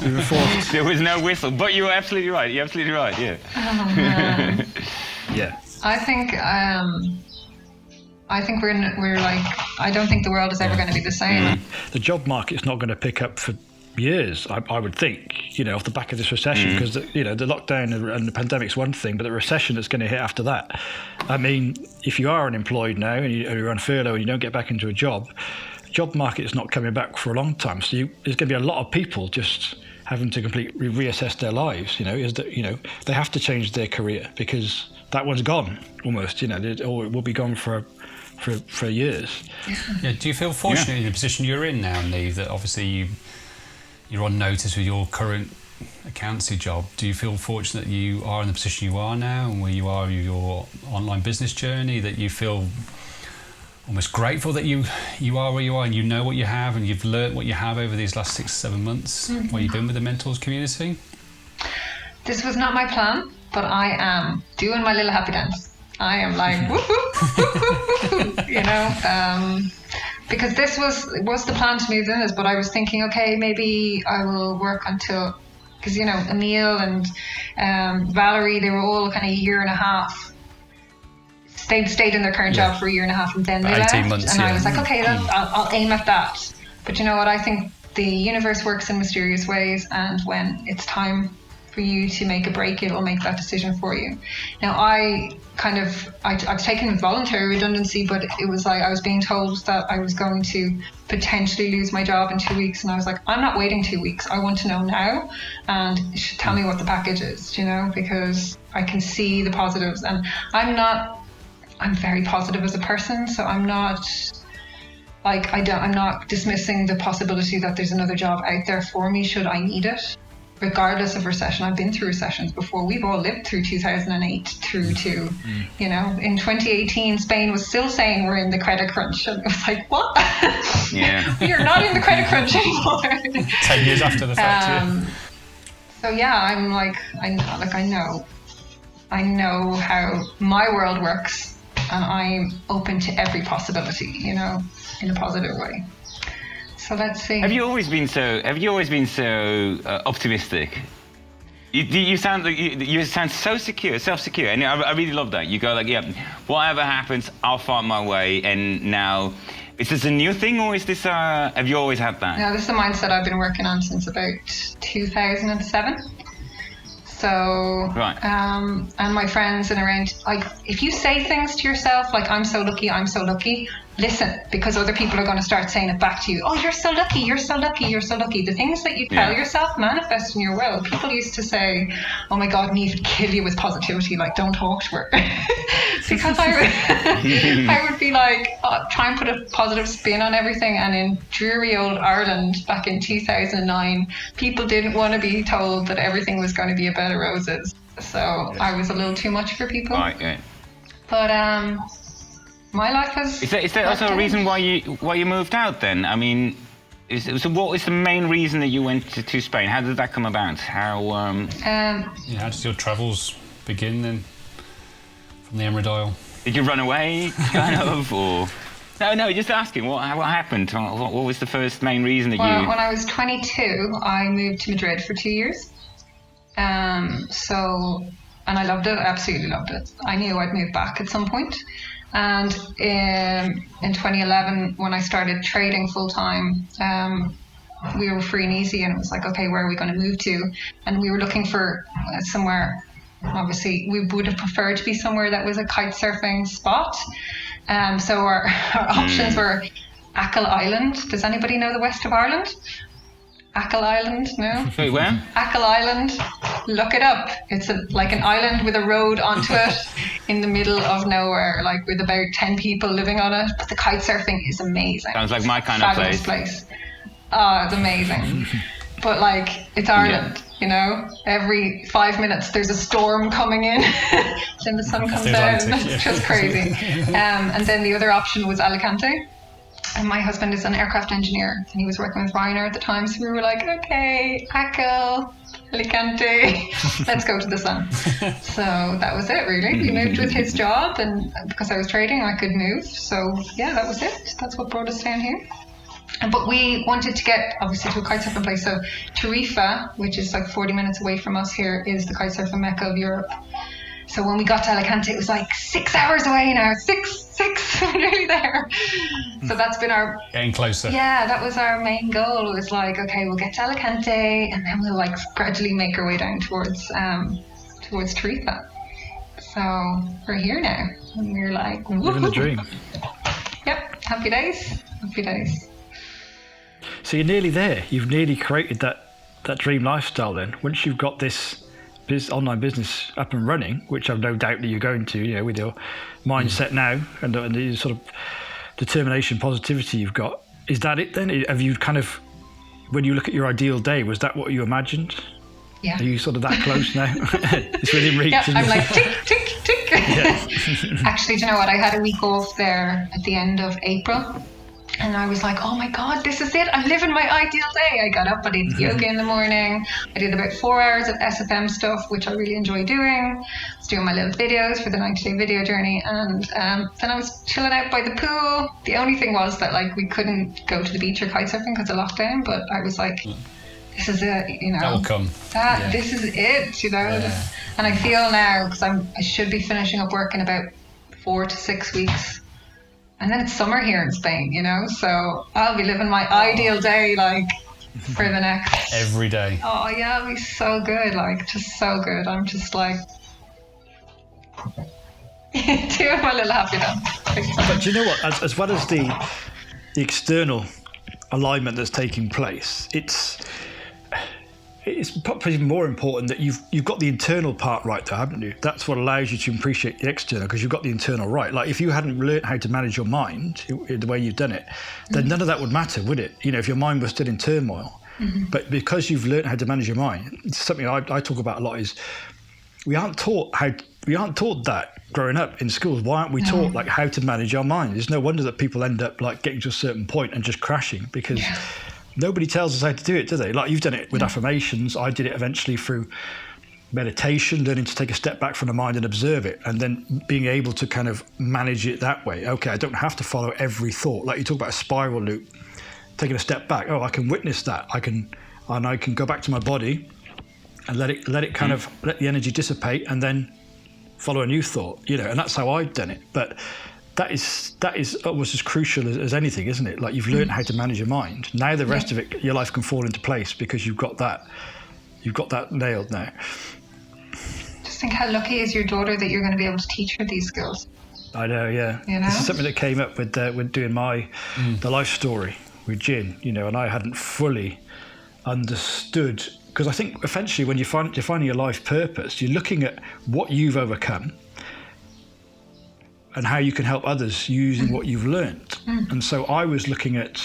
we were forced. There was no whistle, but you were absolutely right. You're absolutely right, yeah. Oh, man. Yeah. I think we're like, I don't think the world is ever going to be the same. The job market's not going to pick up for years, I would think, you know, off the back of this recession, because the lockdown and the pandemic's one thing, but the recession that's going to hit after that. I mean, if you are unemployed now and you're on furlough and you don't get back into a job, the job market is not coming back for a long time. So there's going to be a lot of people just having to completely reassess their lives. You know, they have to change their career because that one's gone almost. You know, or it will be gone for years. Yeah. Do you feel fortunate in the position you're in now, Niamh, that obviously you're on notice with your current accountancy job? Do you feel fortunate that you are in the position you are now and where you are with your online business journey, that you feel almost grateful that you are where you are and you know what you have and you've learnt what you have over these last 6 or 7 months while you've been with the mentors community? This was not my plan, but I am doing my little happy dance. I am like, woohoo, you know, because this was the plan to move in this, but I was thinking, okay, maybe I will work until, because, you know, Emil and Valerie, they were all kind of a year and a half. They stayed in their current job for a year and a half and then they left. 18 months, and I was like, okay, I'll aim at that. But you know what? I think the universe works in mysterious ways, and when it's time for you to make a break, it'll make that decision for you. Now, I've taken voluntary redundancy, but it was like I was being told that I was going to potentially lose my job in 2 weeks, and I was like, I'm not waiting 2 weeks. I want to know now, and you should tell me what the package is, you know, because I can see the positives, and I'm very positive as a person, so I'm not like, I'm not dismissing the possibility that there's another job out there for me should I need it. Regardless of recession, I've been through recessions before. We've all lived through 2008 through to, you know, in 2018, Spain was still saying we're in the credit crunch. And it was like, what? Yeah. We are not in the credit crunch anymore. 10 years after the fact, So yeah, I'm like, I know how my world works, and I'm open to every possibility, you know, in a positive way. So let's see. Have you always been so optimistic? You sound like you sound so secure, self-secure, and I really love that. You go like, yeah, whatever happens, I'll find my way. And now, is this a new thing, or is this? Have you always had that? No, this is a mindset I've been working on since about 2007. So, right. And my friends and around, like, if you say things to yourself, like, I'm so lucky, listen, because other people are going to start saying it back to you. Oh, you're so lucky. The things that you tell yourself manifest in your world. People used to say, oh my God, Niamh would kill you with positivity, like, don't talk to her. Because I would be like, try and put a positive spin on everything. And in dreary old Ireland back in 2009, people didn't want to be told that everything was going to be a bed of roses. So I was a little too much for people. Right, yeah. But my life has... Is there also a reason why you moved out then? I mean, so what was the main reason that you went to Spain? How did that come about? How how did your travels begin then from the Emerald Isle? Did you run away, kind of, or... No, just asking, what happened? What was the first main reason that you... When I was 22, I moved to Madrid for 2 years. And I loved it, I absolutely loved it. I knew I'd move back at some point. And in 2011, when I started trading full time, we were free and easy, and it was like, okay, where are we going to move to? And we were looking for somewhere obviously we would have preferred to be somewhere that was a kite surfing spot. So our options were Achill Island. Does anybody know the west of Ireland? Achill Island, no? Wait, where? Achill Island, look it up. It's like an island with a road onto it in the middle of nowhere, like with about 10 people living on it. But the kite surfing is amazing. Sounds like my kind of place. Oh, it's amazing. But like, it's Ireland, you know? Every 5 minutes there's a storm coming in, then the sun comes down. It's just crazy. And then the other option was Alicante. And my husband is an aircraft engineer, and he was working with Ryanair at the time. So we were like, okay, Achill, Alicante, let's go to the sun. So that was it, really. We moved with his job, and because I was trading, I could move. So yeah, that was it. That's what brought us down here. But we wanted to get, obviously, to a kite surfing place. So Tarifa, which is like 40 minutes away from us here, is the kite surfing mecca of Europe. So when we got to Alicante, it was like 6 hours away now. Six, we're nearly there. So that's been our... Getting closer. Yeah, that was our main goal. It was like, okay, we'll get to Alicante, and then we'll like gradually make our way down towards Tarifa. So we're here now. And we're like... Living the dream. Yep, happy days. Happy days. So you're nearly there. You've nearly created that dream lifestyle then. Once you've got this online business up and running, which I've no doubt that you're going to, you know, with your mindset now and the sort of determination, positivity you've got, is that it then? Have you kind of, when you look at your ideal day, was that what you imagined? Yeah. Are you sort of that close now? It's within reach. Yeah, I'm like tick, tick, tick. Yeah. Actually, do you know what? I had a week off there at the end of April. And I was like, oh my God, this is it. I'm living my ideal day. I got up, I did yoga in the morning. I did about 4 hours of SFM stuff, which I really enjoy doing. I was doing my little videos for the 90-day video journey. And then I was chilling out by the pool. The only thing was that like we couldn't go to the beach or kite surfing because of lockdown. But I was like, this is it, you know. That will come. This is it, you know. Yeah. And I feel now, because I should be finishing up work in about 4 to 6 weeks. And then it's summer here in Spain, you know, so I'll be living my ideal day, like, for the next... Every day. Oh, yeah, it'll be so good, like, just so good. I'm just, like, doing my little happy dance. But do you know what? As well as the external alignment that's taking place, it's probably more important that you've got the internal part right there, haven't you? That's what allows you to appreciate the external, because you've got the internal right. Like if you hadn't learned how to manage your mind the way you've done it, then none of that would matter, would it? You know, if your mind was still in turmoil. But because you've learned how to manage your mind, it's something I talk about a lot, is we aren't taught that growing up in schools. Why aren't we taught like how to manage our mind? There's no wonder that people end up like getting to a certain point and just crashing, because nobody tells us how to do it, do they? Like you've done it with affirmations. I did it eventually through meditation, learning to take a step back from the mind and observe it, and then being able to kind of manage it that way. Okay, I don't have to follow every thought. Like you talk about a spiral loop, taking a step back. Oh, I can witness that. I can go back to my body and let it kind of let the energy dissipate, and then follow a new thought. You know, and that's how I've done it. But that is almost as crucial as anything, isn't it? Like you've learned how to manage your mind. Now the rest of it, your life can fall into place because you've got that nailed now. Just think how lucky is your daughter that you're going to be able to teach her these skills. I know, yeah. You know? This is something that came up with doing the life story with Jin, you know, and I hadn't fully understood, because I think eventually when you're finding your life purpose, you're looking at what you've overcome and how you can help others using what you've learned. And so I was looking at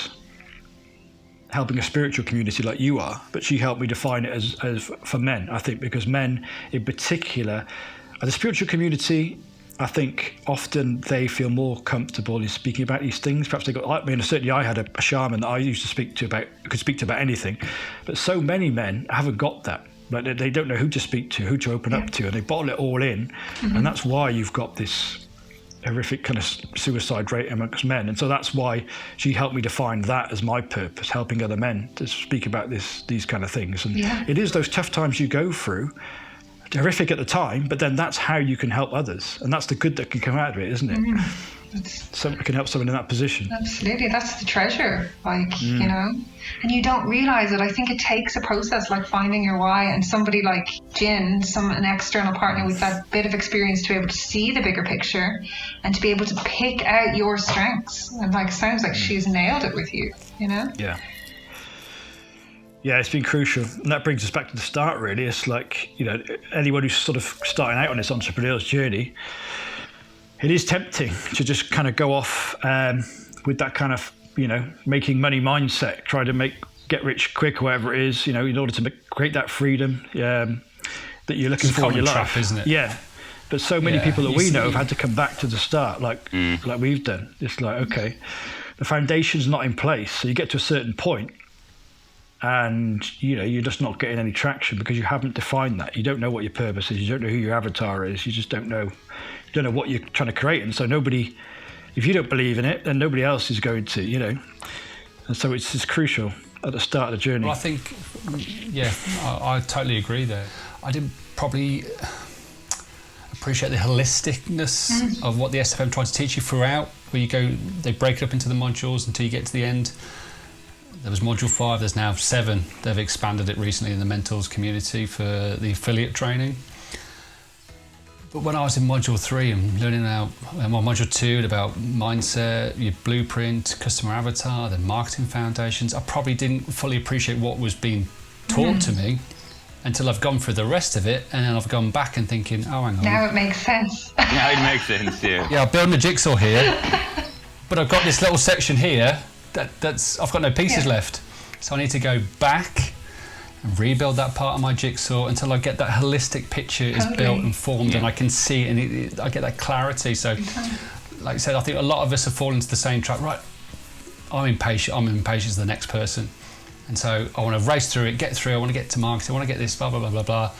helping a spiritual community like you are, but she helped me define it as for men, I think, because men in particular, the spiritual community, I think often they feel more comfortable in speaking about these things. Perhaps certainly I had a shaman that I used to speak to about anything, but so many men haven't got that. Like they don't know who to speak to, who to open up to, and they bottle it all in. And that's why you've got this horrific kind of suicide rate amongst men. And so that's why she helped me define that as my purpose, helping other men to speak about these kind of things. And it is those tough times you go through, horrific at the time, but then that's how you can help others. And that's the good that can come out of it, isn't it? It can help someone in that position. Absolutely, that's the treasure, you know, and you don't realize it. I think it takes a process like finding your why, and somebody like Jin, an external partner with that bit of experience to be able to see the bigger picture and to be able to pick out your strengths. And sounds like she's nailed it with you, you know? Yeah. Yeah, it's been crucial. And that brings us back to the start, really. It's like, you know, anyone who's sort of starting out on this entrepreneurial journey, it is tempting to just kind of go off with that kind of, you know, making money mindset, try to get rich quick, or whatever it is, you know, in order to create that freedom that you're looking for in your life. Trap, isn't it? Yeah. But so many people that we know have had to come back to the start, like we've done. It's like, okay, the foundation's not in place. So you get to a certain point and, you know, you're just not getting any traction because you haven't defined that. You don't know what your purpose is. You don't know who your avatar is. You just don't know. You don't know what you're trying to create. And so if you don't believe in it, then nobody else is going to, you know. And so it's crucial at the start of the journey. Well, I think, yeah, I totally agree there. I didn't probably appreciate the holisticness of what the SFM tried to teach you throughout, where you go, they break it up into the modules until you get to the end. There was module 5, there's now 7. They've expanded it recently in the mentors community for the affiliate training. But when I was in module 3 and learning about module 2 about mindset, your blueprint, customer avatar, the marketing foundations, I probably didn't fully appreciate what was being taught to me until I've gone through the rest of it, and then I've gone back and thinking, oh, hang on. Now it makes sense. Now it makes sense, yeah. Yeah, I'm building a jigsaw here, but I've got this little section here that's I've got no pieces left. So I need to go back and rebuild that part of my jigsaw until I get that holistic picture is built and formed and I can see it and I get that clarity. So, like I said, I think a lot of us have fallen into the same trap. Right, I'm impatient as the next person. And so I want to race through it, get through, I want to get to marketing, I want to get this, blah, blah, blah, blah, blah.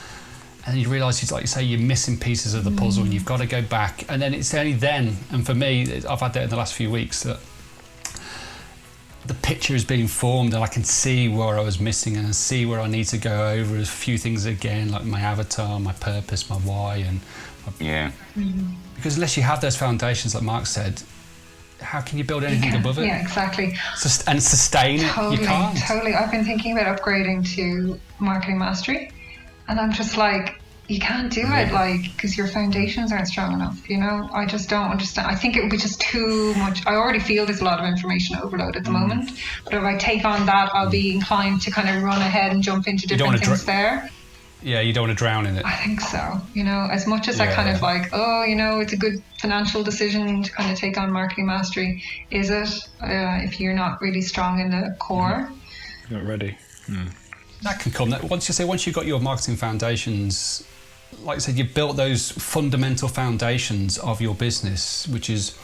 And then you realise, it's like you say, you're missing pieces of the puzzle and you've got to go back. And then it's only then, and for me, I've had that in the last few weeks, that the picture is being formed and I can see where I was missing and I see where I need to go over a few things again, like my avatar, my purpose, my why. Because unless you have those foundations, like Mark said, how can you build anything above it? Yeah, exactly. And sustain it, you can't. Totally. I've been thinking about upgrading to marketing mastery, and I'm just like, you can't do it, because your foundations aren't strong enough, you know? I just don't understand. I think it would be just too much. I already feel there's a lot of information overload at the moment, but if I take on that, I'll be inclined to kind of run ahead and jump into different things there. Yeah, you don't want to drown in it. I think so. You know, as much as I kind of it's a good financial decision to kind of take on marketing mastery, is it? If you're not really strong in the core. Not ready. That can come. Once you've got your marketing foundations, like I said, you've built those fundamental foundations of your business, which is,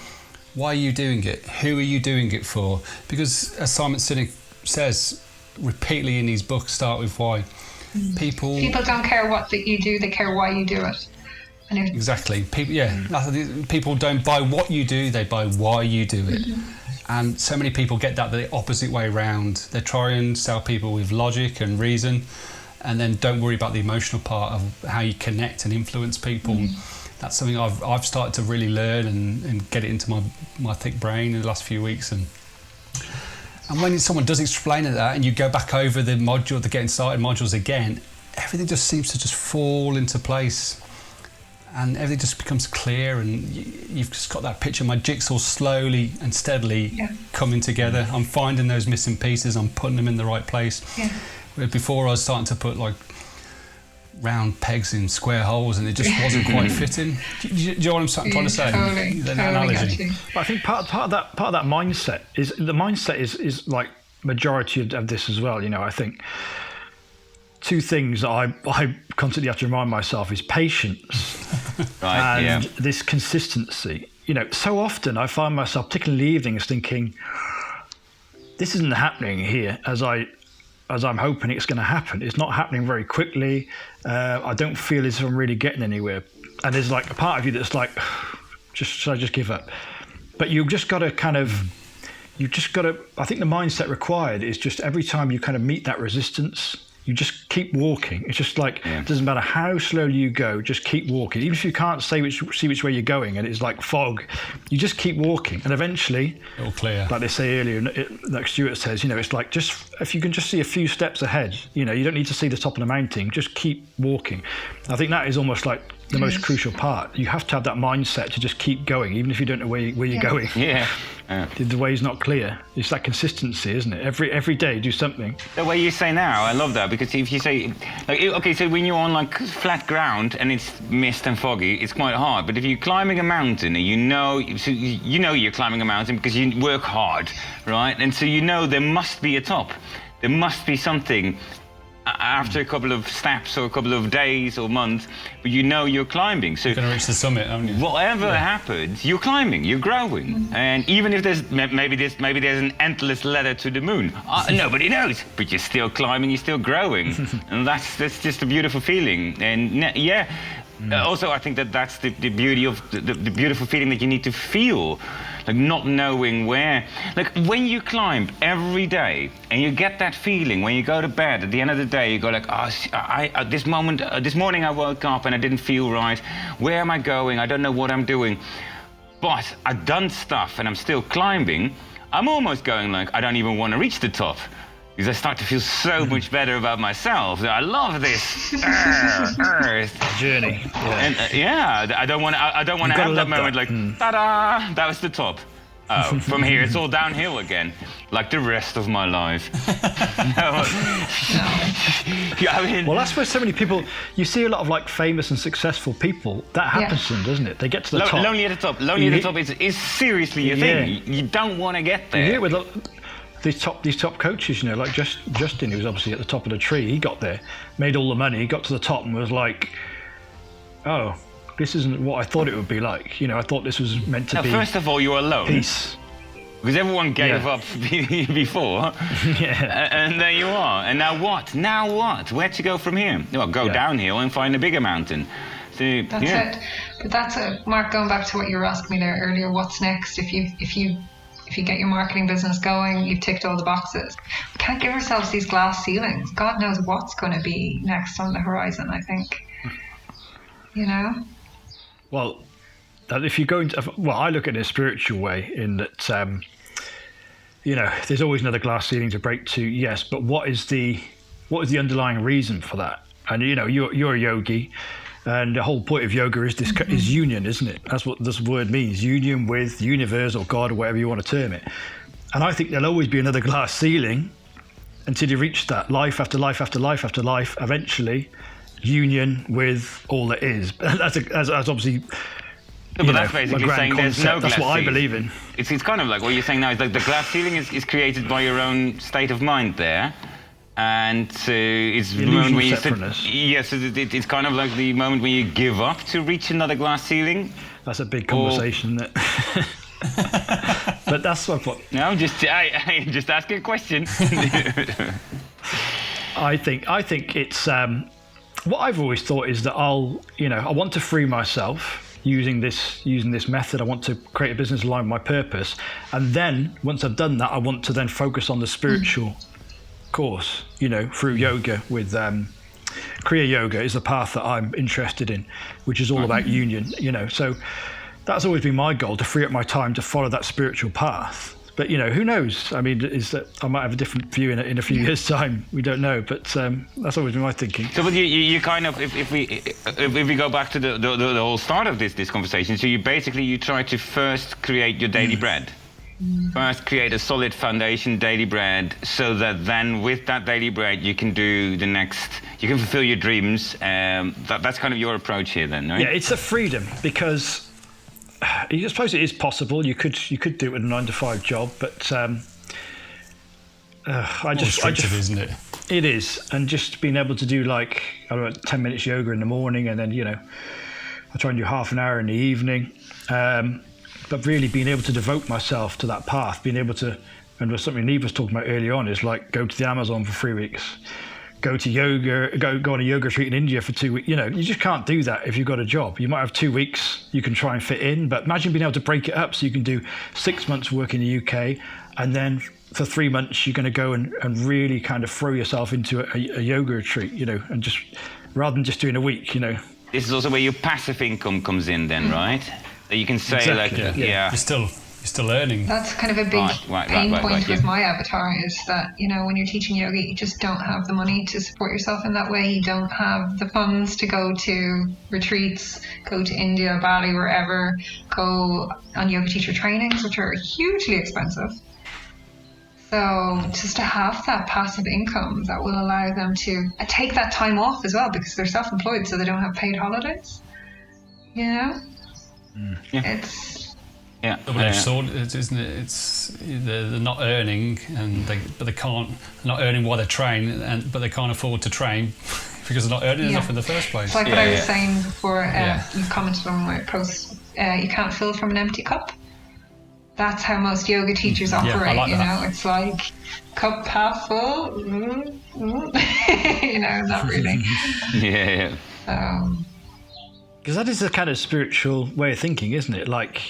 why are you doing it? Who are you doing it for? Because as Simon Sinek says repeatedly in his book, Start With Why, people don't care what you do, they care why you do it. Exactly. People don't buy what you do, they buy why you do it. And so many people get that the opposite way around. They try and sell people with logic and reason, and then don't worry about the emotional part of how you connect and influence people. That's something I've started to really learn and get it into my thick brain in the last few weeks. And when someone does explain that, and you go back over the getting started modules again, everything just seems to just fall into place. And everything just becomes clear, and you've just got that picture. My jigsaw slowly and steadily coming together. I'm finding those missing pieces. I'm putting them in the right place. Where before I was starting to put like round pegs in square holes, and it just wasn't quite fitting. Do you know what I'm trying to say? Totally. Analogy. But I think part of that mindset is like majority of this as well. You know, I think. Two things that I constantly have to remind myself is patience and this consistency. You know, so often I find myself, particularly in the evenings, thinking, this isn't happening here as I'm hoping it's going to happen. It's not happening very quickly. I don't feel as if I'm really getting anywhere. And there's like a part of you that's like, should I just give up? But you've just got to I think the mindset required is just every time you kind of meet that resistance, You just keep walking. It's just like, it doesn't matter how slowly you go, just keep walking. Even if you can't see which way you're going and it's like fog, you just keep walking. And eventually, it'll clear. Like they say earlier, like Stuart says, it's like just, if you can just see a few steps ahead, you don't need to see the top of the mountain, just keep walking. I think that is almost like the most crucial part. You have to have that mindset to just keep going, even if you don't know where you're going. Yeah. The way's not clear. It's that consistency, isn't it? Every day, do something. The way you say now, I love that, because if you say, okay, so when you're on like flat ground and it's mist and foggy, it's quite hard. But if you're climbing a mountain and you know you're climbing a mountain because you work hard, right? And so there must be a top. There must be something after a couple of steps or a couple of days or months, but you're climbing. So you're going to reach the summit, aren't you? Whatever happens, you're climbing, you're growing. And even if there's maybe there's an endless ladder to the moon, nobody knows, but you're still climbing, you're still growing. And that's just a beautiful feeling. And also I think that's the beauty of the beautiful feeling that you need to feel. Like not knowing where, like when you climb every day and you get that feeling when you go to bed at the end of the day, you go like, this morning I woke up and I didn't feel right. Where am I going? I don't know what I'm doing. But I've done stuff and I'm still climbing. I'm almost going like, I don't even want to reach the top. Because I start to feel so much better about myself. I love this journey. And I don't want to have that moment like, ta-da, that was the top. Oh, from here it's all downhill again, like the rest of my life. Well, that's where so many people. You see a lot of like famous and successful people. That happens to them, doesn't it? They get to the top. Lonely at the top. Lonely at the top is seriously a thing. You don't want to get there. You hear it with these top coaches, like Justin, who was obviously at the top of the tree. He got there, made all the money, he got to the top and was like, oh, this isn't what I thought it would be like. I thought this was meant to be. First of all, you're alone. Peace. Because everyone gave up before. And there you are. And now what? Now what? Where to go from here? Well, go downhill and find a bigger mountain. So, that's it. But that's it. Mark, going back to what you were asking me there earlier, what's next? If you get your marketing business going, you've ticked all the boxes. We can't give ourselves these glass ceilings. God knows what's going to be next on the horizon, I think. Well, if you go into, I look at it in a spiritual way, in that, there's always another glass ceiling to break to, yes, but what is the underlying reason for that? And you're a yogi. And the whole point of yoga is union, isn't it? That's what this word means, union with the universe or God or whatever you want to term it. And I think there'll always be another glass ceiling until you reach that life after life after life after life, eventually union with all that is. That's obviously... But that's basically saying there's no glass ceiling. That's what I believe in. It's kind of like what you're saying now is like the glass ceiling is created by your own state of mind there. And it's the moment when it's kind of like the moment when you give up to reach another glass ceiling. That's a big conversation. But that's what. No, I'm just asking a question. I think it's what I've always thought is that I want to free myself using this method. I want to create a business aligned with my purpose, and then once I've done that, I want to then focus on the spiritual. Course, through yoga with Kriya Yoga is the path that I'm interested in, which is all about union, so that's always been my goal, to free up my time to follow that spiritual path. But who knows? I mean, is that I might have a different view in a few years' time. We don't know, but that's always been my thinking. So, but you kind of, if we go back to the whole start of this conversation, so you try to first create your daily bread. First, create a solid foundation, daily bread, so that then with that daily bread you can do the next. You can fulfill your dreams. That's kind of your approach here, then, right? Yeah, it's a freedom, because I suppose it is possible. You could do it with a 9-to-5 job, but isn't it? It is, and just being able to do 10 minutes yoga in the morning, and then I try and do half an hour in the evening. But really being able to devote myself to that path, being able to, and was something Niamh was talking about earlier on, is like go to the Amazon for 3 weeks, go to yoga, go on a yoga retreat in India for 2 weeks. You just can't do that if you've got a job. You might have 2 weeks you can try and fit in, but imagine being able to break it up so you can do 6 months work in the UK, and then for 3 months you're going to go and really kind of throw yourself into a yoga retreat, and just rather than just doing a week, This is also where your passive income comes in then, right? That you can say Exactly, yeah. You're still earning. That's kind of a big pain point with my avatar, is that, when you're teaching yoga, you just don't have the money to support yourself in that way. You don't have the funds to go to retreats, go to India, Bali, wherever, go on yoga teacher trainings, which are hugely expensive. So just to have that passive income that will allow them to take that time off as well, because they're self-employed, so they don't have paid holidays. It's double-edged sword, isn't it? It's they're not earning, but they're not earning while they train, but they can't afford to train because they're not earning enough in the first place. It's like what I was saying before. You commented on my post. You can't fill from an empty cup. That's how most yoga teachers operate. I like that. It's like cup half full. Not really. Yeah. Because that is a kind of spiritual way of thinking, isn't it? Like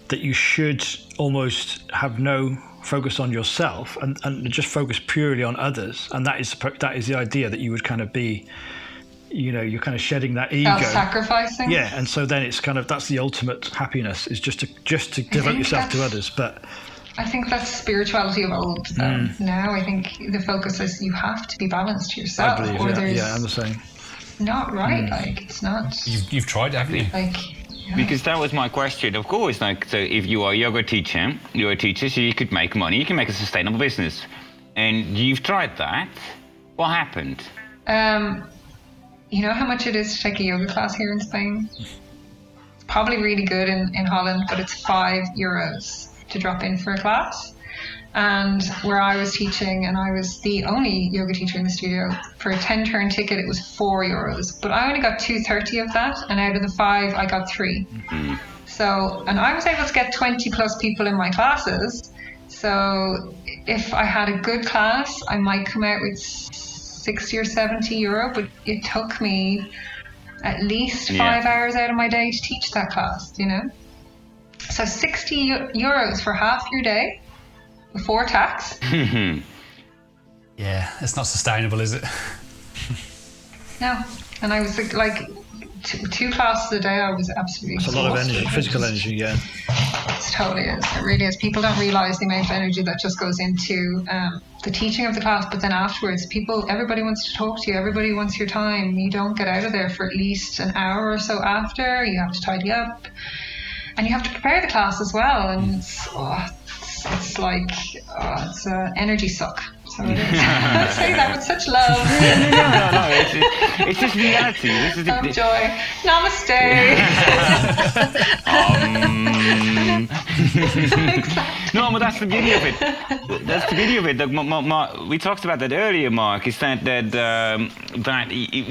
that you should almost have no focus on yourself and just focus purely on others. And that is the idea, that you would kind of be, you're kind of shedding that ego. Self-sacrificing. Yeah, and so then it's kind of, that's the ultimate happiness, is just to devote yourself to others. But I think that's spirituality of old. Now I think the focus is you have to be balanced yourself. I believe, I'm the same. Not right, like it's not. You've tried, haven't you? Because that was my question, of course. So if you are a yoga teacher, you're a teacher, so you could make money. You can make a sustainable business, and you've tried that. What happened? You know how much it is to take a yoga class here in Spain? It's probably really good in Holland, but it's €5 to drop in for a class. And where I was teaching, and I was the only yoga teacher in the studio, for a 10-turn ticket, it was €4. But I only got 230 of that, and out of the 5, I got 3. Mm-hmm. So, and I was able to get 20 plus people in my classes. So if I had a good class, I might come out with 60 or 70 euro, but it took me at least 5 hours out of my day to teach that class, So 60 euros for half your day before tax. Yeah, it's not sustainable, is it? No. And I was like two classes a day. I was absolutely exhausted. It's a lot of energy, physical energy, yeah. It totally is. It really is. People don't realise the amount of energy that just goes into the teaching of the class, but then afterwards, everybody wants to talk to you. Everybody wants your time. You don't get out of there for at least an hour or so after. You have to tidy up, and you have to prepare the class as well. And it's like it's an energy suck. So it is. I say that with such love. No. It's just reality. This is joy. Namaste. No, but that's the beauty of it. That's the beauty of it. We talked about that earlier, Mark. Is that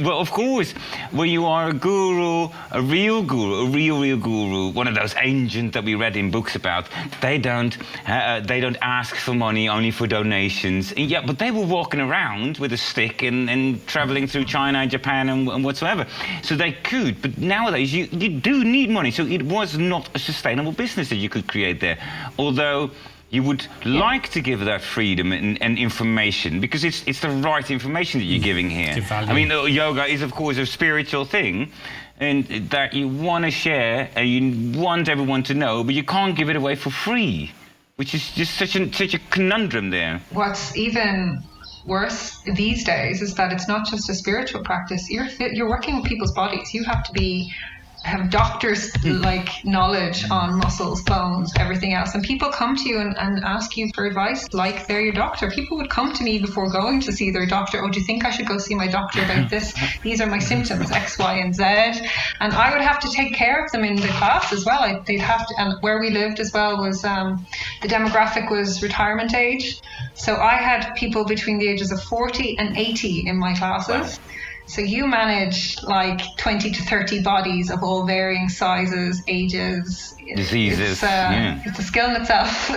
well, of course, when you are a guru, a real guru, one of those ancients that we read in books about, they don't ask for money, only for donations. Yeah, but they were walking around with a stick and traveling through China and Japan and whatsoever. So they could, but nowadays you do need money. So it was not a sustainable business that you could create there. Although you would like to give that freedom and information, because it's the right information that you're giving here. I mean, yoga is, of course, a spiritual thing, and that you want to share and you want everyone to know, but you can't give it away for free, which is just such a conundrum there. What's even worse these days is that it's not just a spiritual practice. You're working with people's bodies. You have to have doctors like knowledge on muscles, bones, everything else, and people come to you and ask you for advice like they're your doctor. People would come to me before going to see their doctor. Do you think I should go see my doctor about this? These are my symptoms, X, Y, and Z. And I would have to take care of them in the class as well. They'd have to, and where we lived as well was the demographic was retirement age. So I had people between the ages of 40 and 80 in my classes. Wow. So you manage like 20 to 30 bodies of all varying sizes, ages. Diseases. It's a skill in itself.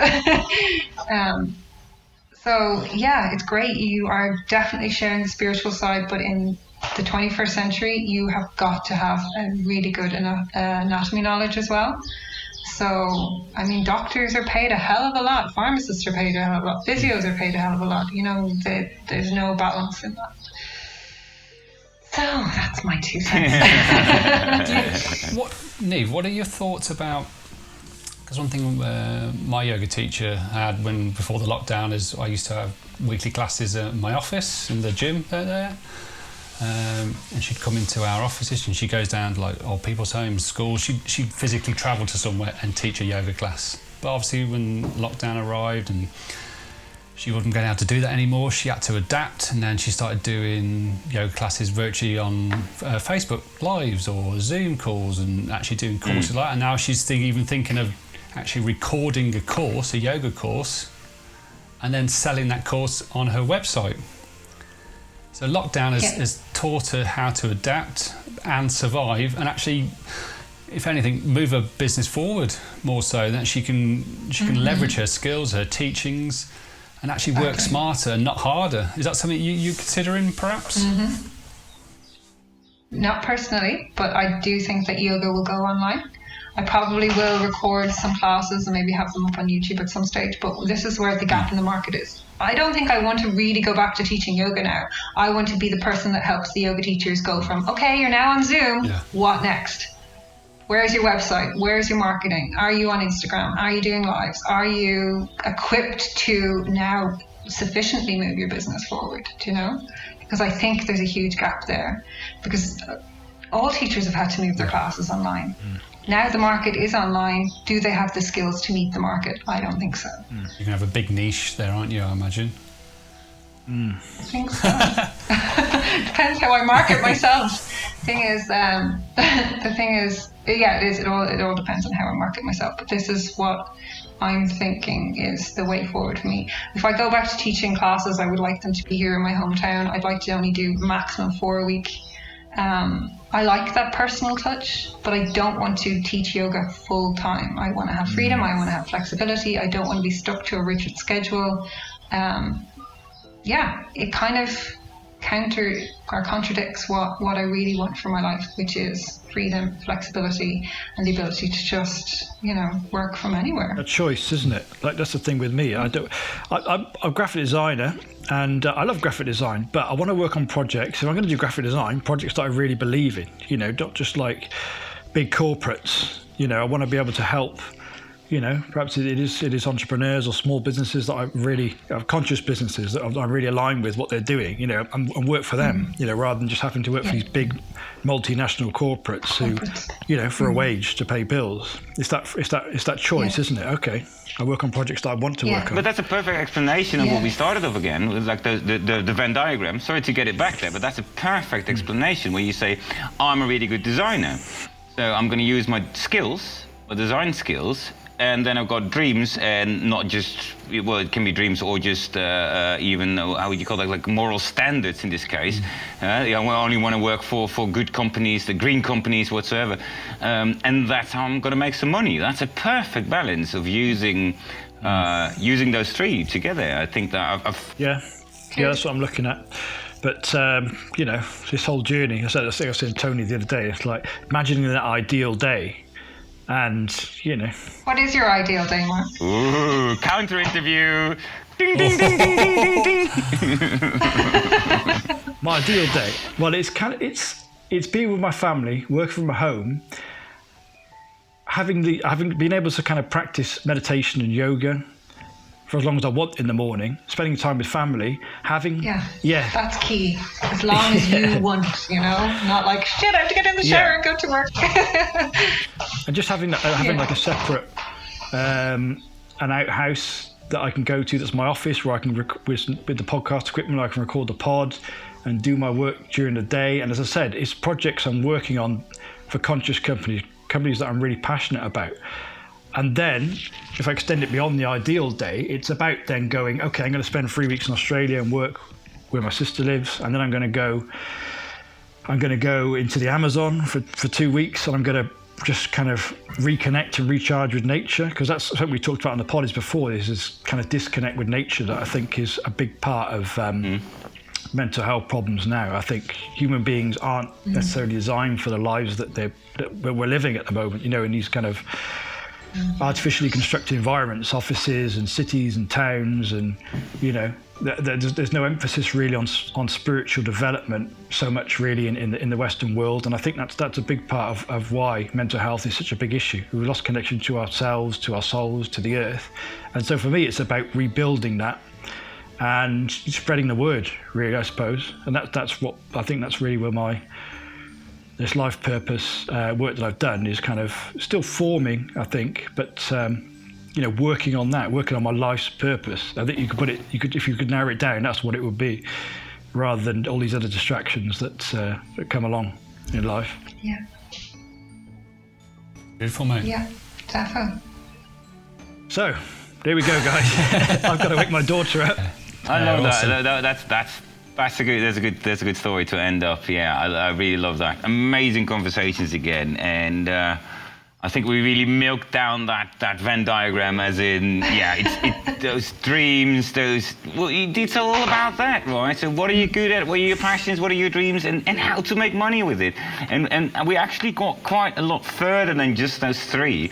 So yeah, it's great. You are definitely sharing the spiritual side, but in the 21st century, you have got to have a really good anatomy knowledge as well. So, I mean, doctors are paid a hell of a lot, pharmacists are paid a hell of a lot, physios are paid a hell of a lot. You know, there's no balance in that. So that's my 2 cents. Niamh, what are your thoughts about? Because one thing my yoga teacher had before the lockdown is I used to have weekly classes at my office in the gym there. And she'd come into our offices and she goes down to like old people's homes, schools. She'd physically travel to somewhere and teach a yoga class. But obviously when lockdown arrived and she wasn't going to be able to do that anymore, she had to adapt, and then she started doing yoga classes virtually on Facebook Lives or Zoom calls and actually doing courses like that. And now she's even thinking of actually recording a course, a yoga course, and then selling that course on her website. So lockdown has taught her how to adapt and survive, and actually, if anything, move her business forward more so that she can leverage her skills, her teachings, and actually work smarter and not harder. Is that something you're considering, perhaps? Not personally, but I do think that yoga will go online. I probably will record some classes and maybe have them up on YouTube at some stage, but this is where the gap in the market is. I don't think I want to really go back to teaching yoga now. I want to be the person that helps the yoga teachers go from, okay, you're now on Zoom, what next? Where's your website? Where's your marketing? Are you on Instagram? Are you doing lives? Are you equipped to now sufficiently move your business forward, do you know? Because I think there's a huge gap there, because all teachers have had to move their classes online. Now the market is online. Do they have the skills to meet the market? I don't think so. You can have a big niche there, aren't you, I imagine? I think so. Depends how I market myself. The thing is, it all depends on how I market myself. But this is what I'm thinking is the way forward for me. If I go back to teaching classes, I would like them to be here in my hometown. I'd like to only do maximum 4 a week. I like that personal touch, but I don't want to teach yoga full time. I want to have freedom. I want to have flexibility. I don't want to be stuck to a rigid schedule. It kind of contradicts what I really want for my life, which is freedom, flexibility, and the ability to just, work from anywhere. A choice, isn't it? Like, that's the thing with me. I'm a graphic designer, and I love graphic design, but I want to work on projects. If I'm going to do graphic design, projects that I really believe in, not just like big corporates. I want to be able to help. Perhaps it is entrepreneurs or small businesses that I really conscious businesses that I really align with what they're doing, and work for them, rather than just having to work for these big multinational corporates who, for a wage to pay bills. It's that choice, isn't it? Okay, I work on projects that I want to work on. But that's a perfect explanation of what we started off again, with like the Venn diagram. Sorry to get it back there, but that's a perfect explanation where you say, I'm a really good designer, so I'm going to use my skills, my design skills. And then I've got dreams, and not just, it can be dreams or just even, how would you call that, like moral standards in this case. I only want to work for good companies, the green companies, whatsoever. And that's how I'm going to make some money. That's a perfect balance of using those three together. I think that that's what I'm looking at. But, this whole journey, I think I said to Tony the other day, it's like imagining that ideal day. And, What is your ideal day, Mark? Ooh, counter interview. Ding, ding, ding, ding, ding, ding, ding. My ideal day. Well, it's being with my family, working from home, having been able to kind of practice meditation and yoga for as long as I want in the morning, spending time with family, that's key. As long as you want, not like, shit, I have to get in the shower and go to work. And just having like a separate, an outhouse that I can go to, that's my office, where I can, with the podcast equipment, I can record the pod and do my work during the day. And as I said, it's projects I'm working on for conscious companies that I'm really passionate about. And then, if I extend it beyond the ideal day, it's about then going, okay, I'm going to spend 3 weeks in Australia and work where my sister lives, and then I'm going to go into the Amazon for 2 weeks, and I'm going to just kind of reconnect and recharge with nature, because that's something we talked about on the poddies before, is this kind of disconnect with nature that I think is a big part of mental health problems now. I think human beings aren't necessarily designed for the lives that we're living at the moment, in these kind of artificially constructed environments, offices and cities and towns, and there's no emphasis really on spiritual development so much really in the Western world. And I think that's a big part of why mental health is such a big issue. We've lost connection to ourselves, to our souls, to the earth. And so for me, it's about rebuilding that and spreading the word, really, I suppose. And that's what I think that's really where this life purpose work that I've done is kind of still forming, I think, but working on my life's purpose. I think you could put it, if you could narrow it down, that's what it would be, rather than all these other distractions that come along in life. Yeah. Beautiful, mate. Yeah, definitely. So, there we go, guys. I've got to wake my daughter up. I love awesome. That's a good story to end up. Yeah, I really love that. Amazing conversations again, and I think we really milked down that Venn diagram, as in, those dreams, it's all about that, right? So what are you good at? What are your passions? What are your dreams? And how to make money with it? And we actually got quite a lot further than just those three.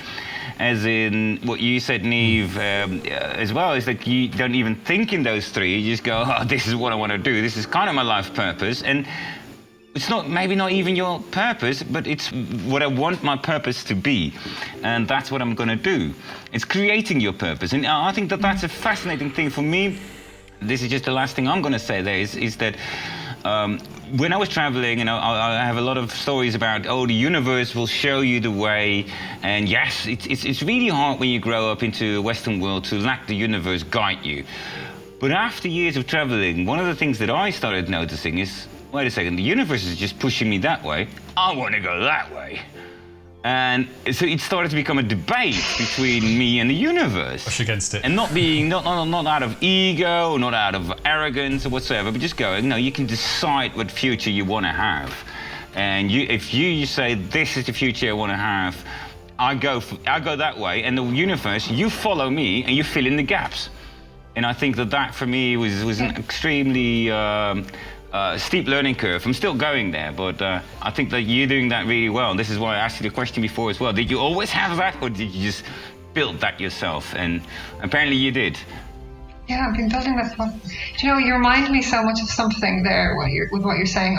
As in what you said, Niamh, as well, is that you don't even think in those three. You just go, oh, this is what I want to do. This is kind of my life purpose. And it's maybe not even your purpose, but it's what I want my purpose to be. And that's what I'm going to do. It's creating your purpose. And I think that's a fascinating thing for me. This is just the last thing I'm going to say there is that when I was traveling, I have a lot of stories about, the universe will show you the way. And yes, it's really hard when you grow up into a Western world to let the universe guide you. But after years of traveling, one of the things that I started noticing is, wait a second, the universe is just pushing me that way. I want to go that way. And so it started to become a debate between me and the universe. Push against it. And not out of ego, not out of arrogance or whatsoever, but just going, no, you can decide what future you want to have. And if you say, this is the future I want to have, I go that way, and the universe, you follow me and you fill in the gaps. And I think that for me was an extremely steep learning curve. I'm still going there, but I think that you're doing that really well. And this is why I asked you the question before as well. Did you always have that, or did you just build that yourself? And apparently you did. Yeah, I've been building this one. Do you know, you remind me so much of something there with what you're saying.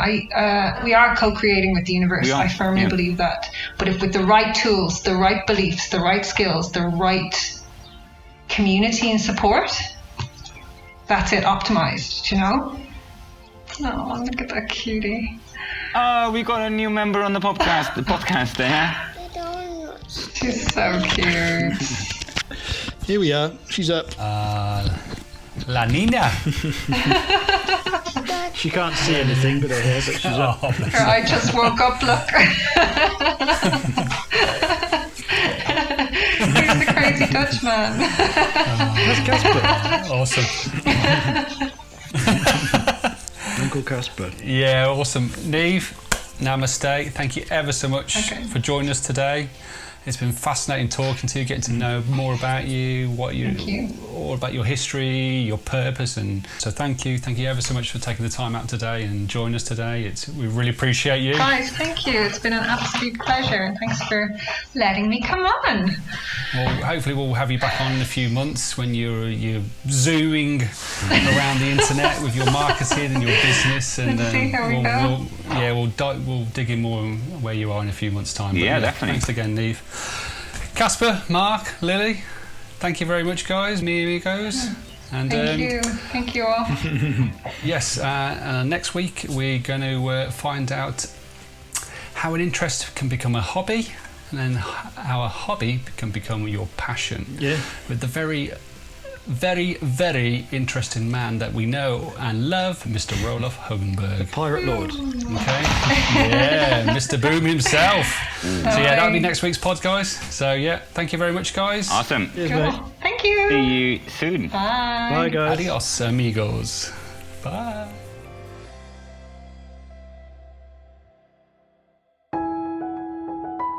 We are co-creating with the universe. I firmly believe that. But if with the right tools, the right beliefs, the right skills, the right community and support, that's it, optimized, Oh, look at that cutie. Oh, we got a new member on the podcast there. She's so cute. Here we are. She's up. La Nina. She can't see anything but her hair, but she's up. I just woke up, look. He's the crazy Dutch man. That's Casper. Awesome. Uncle Casper. Yeah, awesome. Niamh, namaste. Thank you ever so much for joining us today. It's been fascinating talking to you, getting to know more about you, all about your history, your purpose, and so thank you ever so much for taking the time out today and joining us today. We really appreciate you. Guys, thank you. It's been an absolute pleasure, and thanks for letting me come on. Well, hopefully we'll have you back on in a few months when you're zooming around the internet with your marketing and your business, and see how we go. We'll dig in more where you are in a few months' time. But Definitely. Thanks again, Niamh. Casper, Mark, Lily, thank you very much, guys. Me amigos. And thank you all. Yes, next week we're going to find out how an interest can become a hobby, and then how a hobby can become your passion. Yeah. With the very, very, very interesting man that we know and love, Mr. Roloff Hogenberg. Pirate Lord. Okay. Yeah, Mr. Boom himself. So that'll be next week's pod, guys. So thank you very much, guys. Awesome. Cheers, Cool. mate. Thank you. See you soon. Bye. Bye, guys. Adios, amigos. Bye.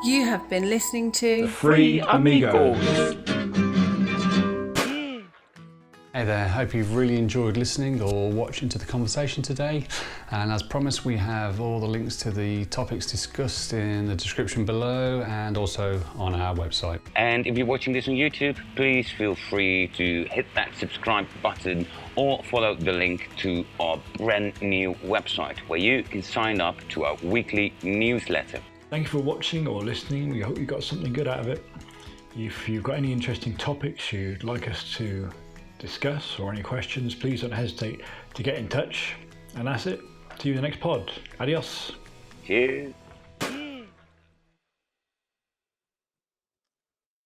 You have been listening to Free Amigos. Hey Hey there, hope you've really enjoyed listening or watching to the conversation today. And as promised, we have all the links to the topics discussed in the description below and also on our website. And if you're watching this on YouTube, please feel free to hit that subscribe button or follow the link to our brand new website where you can sign up to our weekly newsletter. Thank you for watching or listening. We hope you got something good out of it. If you've got any interesting topics you'd like us to discuss or any questions, please don't hesitate to get in touch. And that's it. See you in the next pod. Adios. Cheers.